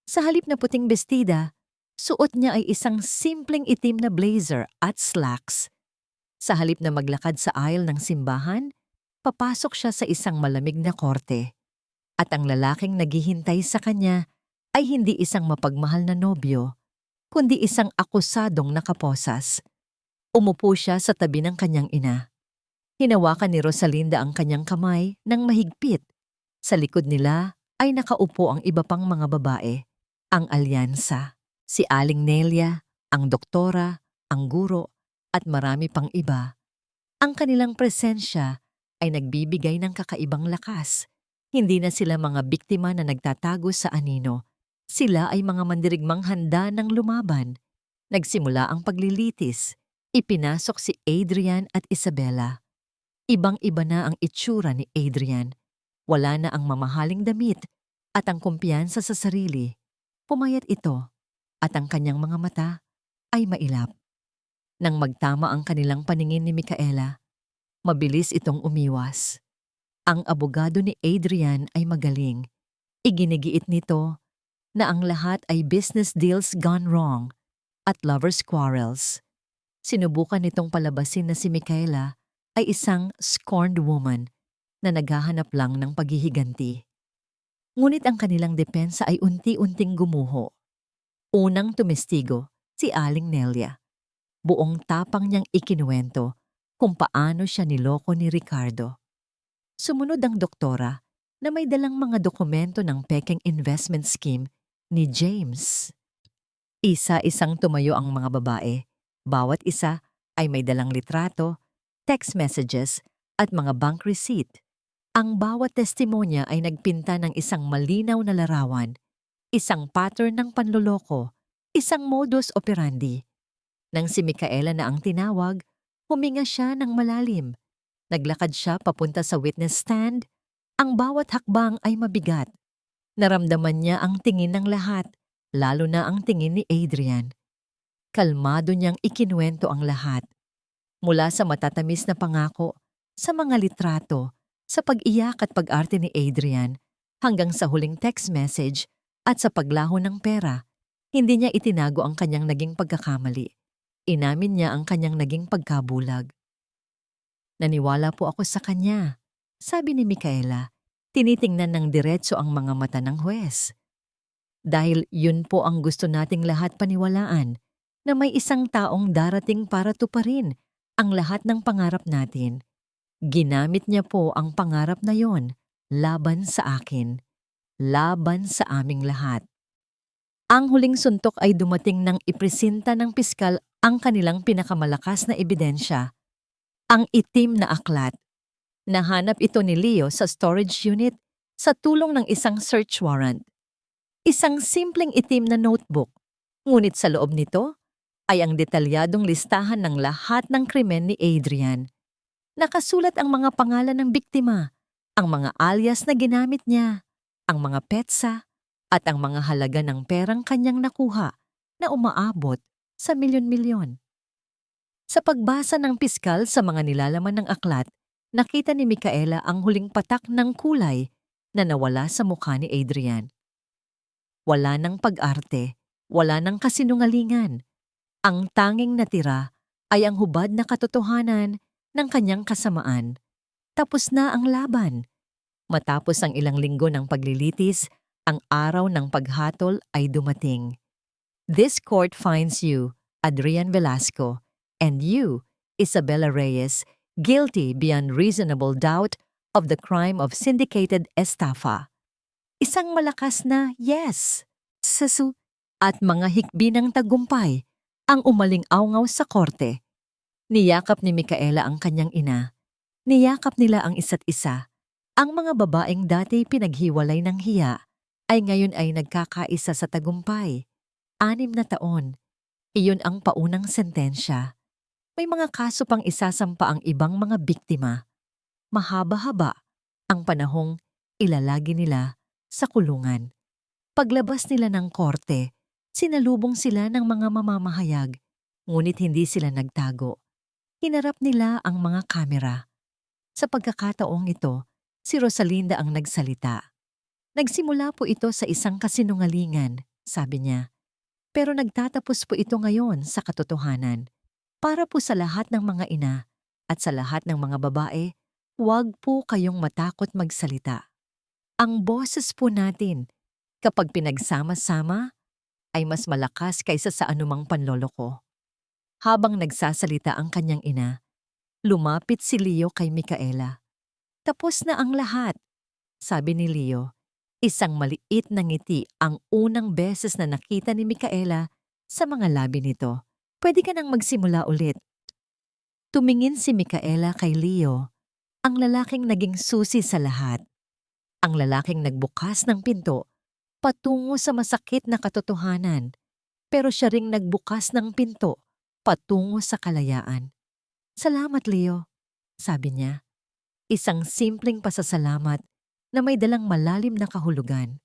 S1: sa halip na puting bestida, suot niya ay isang simpleng itim na blazer at slacks. Sa halip na maglakad sa aisle ng simbahan, papasok siya sa isang malamig na korte. At ang lalaking naghihintay sa kanya ay hindi isang mapagmahal na nobyo, kundi isang akusadong nakaposas. Umupo siya sa tabi ng kanyang ina. Hinawakan ni Rosalinda ang kanyang kamay ng mahigpit. Sa likod nila ay nakaupo ang iba pang mga babae, ang alyansa, si Aling Nelia, ang doktora, ang guro, at marami pang iba. Ang kanilang presensya ay nagbibigay ng kakaibang lakas. Hindi na sila mga biktima na nagtatago sa anino. Sila ay mga mandirigmang handa ng lumaban. Nagsimula ang paglilitis. Ipinasok si Adrian at Isabela. Ibang-iba na ang itsura ni Adrian. Wala na ang mamahaling damit at ang kumpiyansa sa sarili. Pumayat ito at ang kanyang mga mata ay mailap. Nang magtama ang kanilang paningin ni Micaela, mabilis itong umiwas. Ang abogado ni Adrian ay magaling. Iginigiit nito na ang lahat ay business deals gone wrong at lovers' quarrels. Sinubukan nitong palabasin na si Micaela ay isang scorned woman na naghahanap lang ng paghihiganti. Ngunit ang kanilang depensa ay unti-unting gumuho. Unang tumestigo, si Aling Nelia. Buong tapang niyang ikinuwento kung paano siya niloko ni Ricardo. Sumunod ang doktora na may dalang mga dokumento ng pekeng investment scheme ni James. Isa-isang tumayo ang mga babae. Bawat isa ay may dalang litrato, text messages at mga bank receipt. Ang bawat testimonya ay nagpinta ng isang malinaw na larawan, isang pattern ng panloloko, isang modus operandi. Nang si Micaela na ang tinawag, huminga siya ng malalim. Naglakad siya papunta sa witness stand. Ang bawat hakbang ay mabigat. Naramdaman niya ang tingin ng lahat, lalo na ang tingin ni Adrian. Kalmado niyang ikinuwento ang lahat. Mula sa matatamis na pangako, sa mga litrato, sa pag-iyak at pag-arte ni Adrian, hanggang sa huling text message at sa paglaho ng pera, hindi niya itinago ang kanyang naging pagkakamali. Inamin niya ang kanyang naging pagkabulag. Naniwala po ako sa kanya, sabi ni Micaela. Tinitingnan ng diretso ang mga mata ng huwes. Dahil yun po ang gusto nating lahat paniwalaan, na may isang taong darating para tuparin ang lahat ng pangarap natin. Ginamit niya po ang pangarap na yon laban sa akin, laban sa aming lahat. Ang huling suntok ay dumating nang ipresenta ng piskal ang kanilang pinakamalakas na ebidensya, ang itim na aklat. Nahanap ito ni Leo sa storage unit sa tulong ng isang search warrant. Isang simpleng itim na notebook, ngunit sa loob nito ay ang detalyadong listahan ng lahat ng krimen ni Adrian. Nakasulat ang mga pangalan ng biktima, ang mga alias na ginamit niya, ang mga petsa, at ang mga halaga ng perang kanyang nakuha na umaabot sa milyon-milyon. Sa pagbasa ng piskal sa mga nilalaman ng aklat, nakita ni Micaela ang huling patak ng kulay na nawala sa mukha ni Adrian. Wala ng pag-arte, wala ng kasinungalingan. Ang tanging natira ay ang hubad na katotohanan ng kanyang kasamaan. Tapos na ang laban. Matapos ang ilang linggo ng paglilitis, ang araw ng paghatol ay dumating. This court finds you, Adrian Velasco, and you, Isabela Reyes, guilty beyond reasonable doubt of the crime of syndicated estafa. Isang malakas na yes, sasu, at mga hikbi ng tagumpay ang umaling-awngaw sa korte. Niyakap ni Micaela ang kanyang ina. Niyakap nila ang isa't isa. Ang mga babaeng dati pinaghiwalay ng hiya ay ngayon ay nagkakaisa sa tagumpay. 6 na taon. Iyon ang paunang sentensya. May mga kaso pang isasampa ang ibang mga biktima. Mahaba-haba ang panahong ilalagi nila sa kulungan. Paglabas nila ng korte, sinalubong sila ng mga mamamahayag, ngunit hindi sila nagtago. Hinarap nila ang mga kamera. Sa pagkakataong ito, si Rosalinda ang nagsalita. Nagsimula po ito sa isang kasinungalingan, sabi niya. Pero nagtatapos po ito ngayon sa katotohanan. Para po sa lahat ng mga ina at sa lahat ng mga babae, huwag po kayong matakot magsalita. Ang boses po natin, kapag pinagsama-sama, ay mas malakas kaysa sa anumang panloloko. Habang nagsasalita ang kanyang ina, lumapit si Leo kay Micaela. Tapos na ang lahat, sabi ni Leo. Isang maliit na ngiti ang unang beses na nakita ni Micaela sa mga labi nito. Pwede ka nang magsimula ulit. Tumingin si Micaela kay Leo, ang lalaking naging susi sa lahat. Ang lalaking nagbukas ng pinto patungo sa masakit na katotohanan, pero siya ring nagbukas ng pinto patungo sa kalayaan. Salamat, Leo, sabi niya. Isang simpleng pasasalamat na may dalang malalim na kahulugan.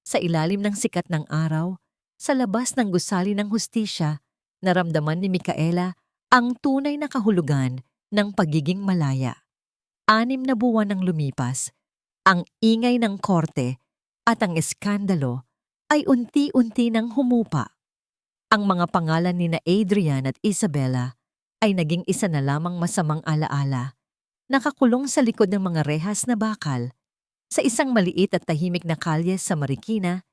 S1: Sa ilalim ng sikat ng araw, sa labas ng gusali ng hustisya, naramdaman ni Micaela ang tunay na kahulugan ng pagiging malaya. 6 na buwan ang lumipas, ang ingay ng korte at ang eskandalo ay unti-unti nang humupa. Ang mga pangalan ni na Adrian at Isabella ay naging isa na lamang masamang alaala, nakakulong sa likod ng mga rehas na bakal. Sa isang maliit at tahimik na kalye sa Marikina,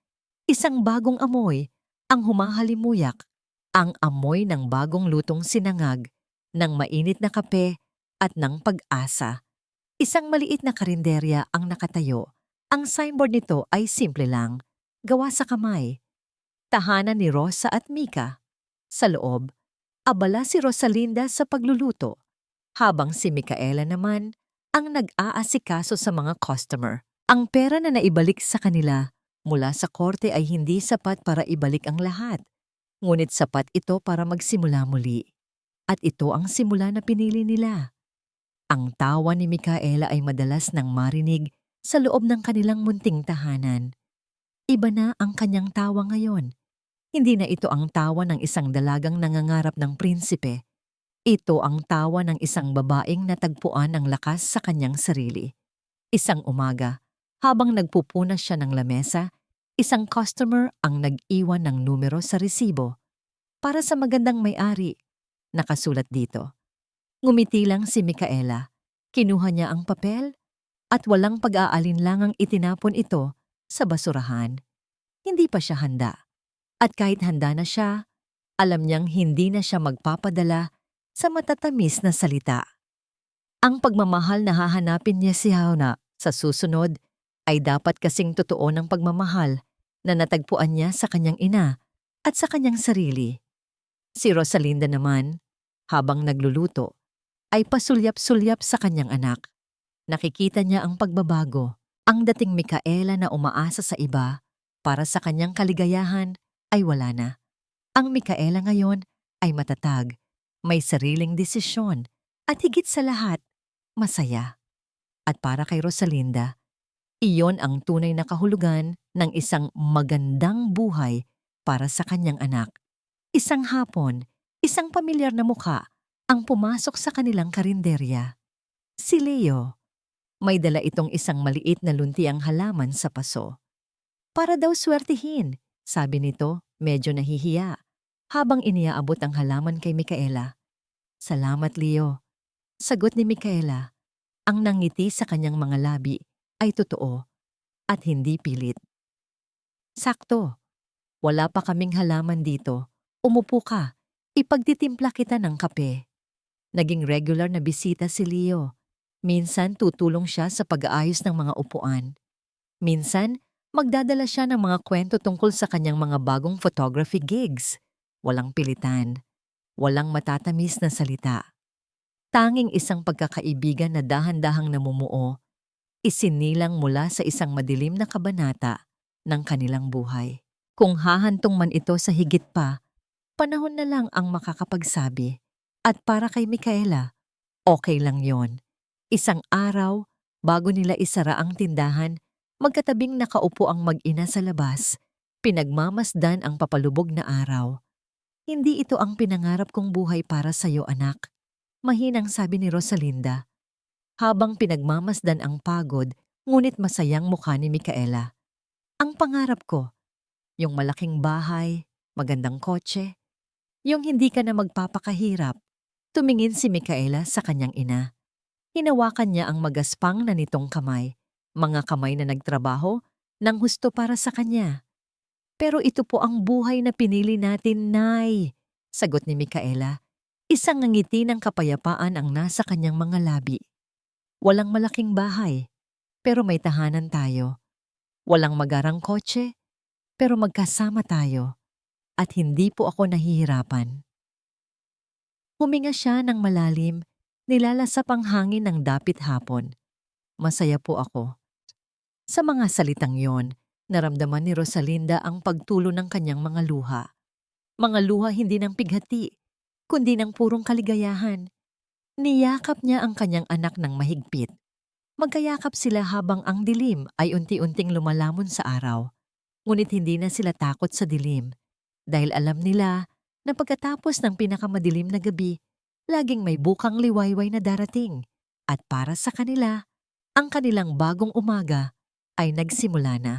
S1: isang bagong amoy ang humahalimuyak, ang amoy ng bagong lutong sinangag, ng mainit na kape at ng pag-asa. Isang maliit na karinderya ang nakatayo. Ang signboard nito ay simple lang, gawa sa kamay. Tahanan ni Rosa at Mika. Sa loob, abala si Rosalinda sa pagluluto, habang si Micaela naman ang nag-aasikaso sa mga customer. Ang pera na naibalik sa kanila mula sa korte ay hindi sapat para ibalik ang lahat, ngunit sapat ito para magsimula muli. At ito ang simula na pinili nila. Ang tawa ni Micaela ay madalas nang marinig sa loob ng kanilang munting tahanan. Iba na ang kanyang tawa ngayon. Hindi na ito ang tawa ng isang dalagang nangangarap ng prinsipe. Ito ang tawa ng isang babaeng natagpuan ng lakas sa kanyang sarili. Isang umaga, habang nagpupunas siya ng lamesa, isang customer ang nag-iwan ng numero sa resibo. Para sa magandang may-ari, nakasulat dito. Ngumiti lang si Micaela. Kinuha niya ang papel at walang pag-aalinlangang itinapon ito sa basurahan. Hindi pa siya handa. At kahit handa na siya, alam niyang hindi na siya magpapadala sa matatamis na salita. Ang pagmamahal na hahanapin niya si Hauna sa susunod ay dapat kasing totoo ng pagmamahal na natagpuan niya sa kanyang ina at sa kanyang sarili. Si Rosalinda naman, habang nagluluto, ay pasulyap-sulyap sa kanyang anak. Nakikita niya ang pagbabago, ang dating Micaela na umaasa sa iba para sa kanyang kaligayahan ay wala na. Ang Micaela ngayon ay matatag, may sariling desisyon at higit sa lahat, masaya. At para kay Rosalinda, iyon ang tunay na kahulugan ng isang magandang buhay para sa kanyang anak. Isang hapon, isang pamilyar na mukha ang pumasok sa kanilang karinderya. Si Leo. May dala itong isang maliit na luntiang halaman sa paso. Para daw swertihin, sabi nito, medyo nahihiya, habang iniaabot ang halaman kay Micaela. Salamat, Leo. Sagot ni Micaela. Ang nangiti sa kanyang mga labi ay totoo at hindi pilit. Sakto. Wala pa kaming halaman dito. Umupo ka. Ipagtitimpla kita ng kape. Naging regular na bisita si Leo. Minsan tutulong siya sa pag-aayos ng mga upuan. Minsan, magdadala siya ng mga kwento tungkol sa kanyang mga bagong photography gigs. Walang pilitan. Walang matatamis na salita. Tanging isang pagkakaibigan na dahan-dahang namumuo, isinilang mula sa isang madilim na kabanata ng kanilang buhay. Kung hahantong man ito sa higit pa, panahon na lang ang makakapagsabi. At para kay Micaela, okay lang yon. Isang araw, bago nila isara ang tindahan, magkatabing nakaupo ang mag-ina sa labas. Pinagmamasdan ang papalubog na araw. Hindi ito ang pinangarap kong buhay para sa'yo, anak. Mahinang sabi ni Rosalinda. Habang pinagmamasdan ang pagod, ngunit masayang mukha ni Micaela. Ang pangarap ko, yung malaking bahay, magandang kotse, yung hindi ka na magpapakahirap. Tumingin si Micaela sa kanyang ina. Hinawakan niya ang magaspang na nitong kamay, mga kamay na nagtrabaho ng husto para sa kanya. Pero ito po ang buhay na pinili natin, Nay, sagot ni Micaela. Isang ngiti ng kapayapaan ang nasa kanyang mga labi. Walang malaking bahay, pero may tahanan tayo. Walang magarang kotse, pero magkasama tayo. At hindi po ako nahihirapan. Huminga siya ng malalim, nilalasap ang hangin ng dapit hapon. Masaya po ako. Sa mga salitang yon, naramdaman ni Rosalinda ang pagtulo ng kanyang mga luha. Mga luha hindi ng pighati, kundi ng purong kaligayahan. Niyakap niya ang kanyang anak ng mahigpit. Magkayakap sila habang ang dilim ay unti-unting lumalamon sa araw. Ngunit hindi na sila takot sa dilim dahil alam nila na pagkatapos ng pinakamadilim na gabi, laging may bukang liwayway na darating. At para sa kanila, ang kanilang bagong umaga ay nagsimula na.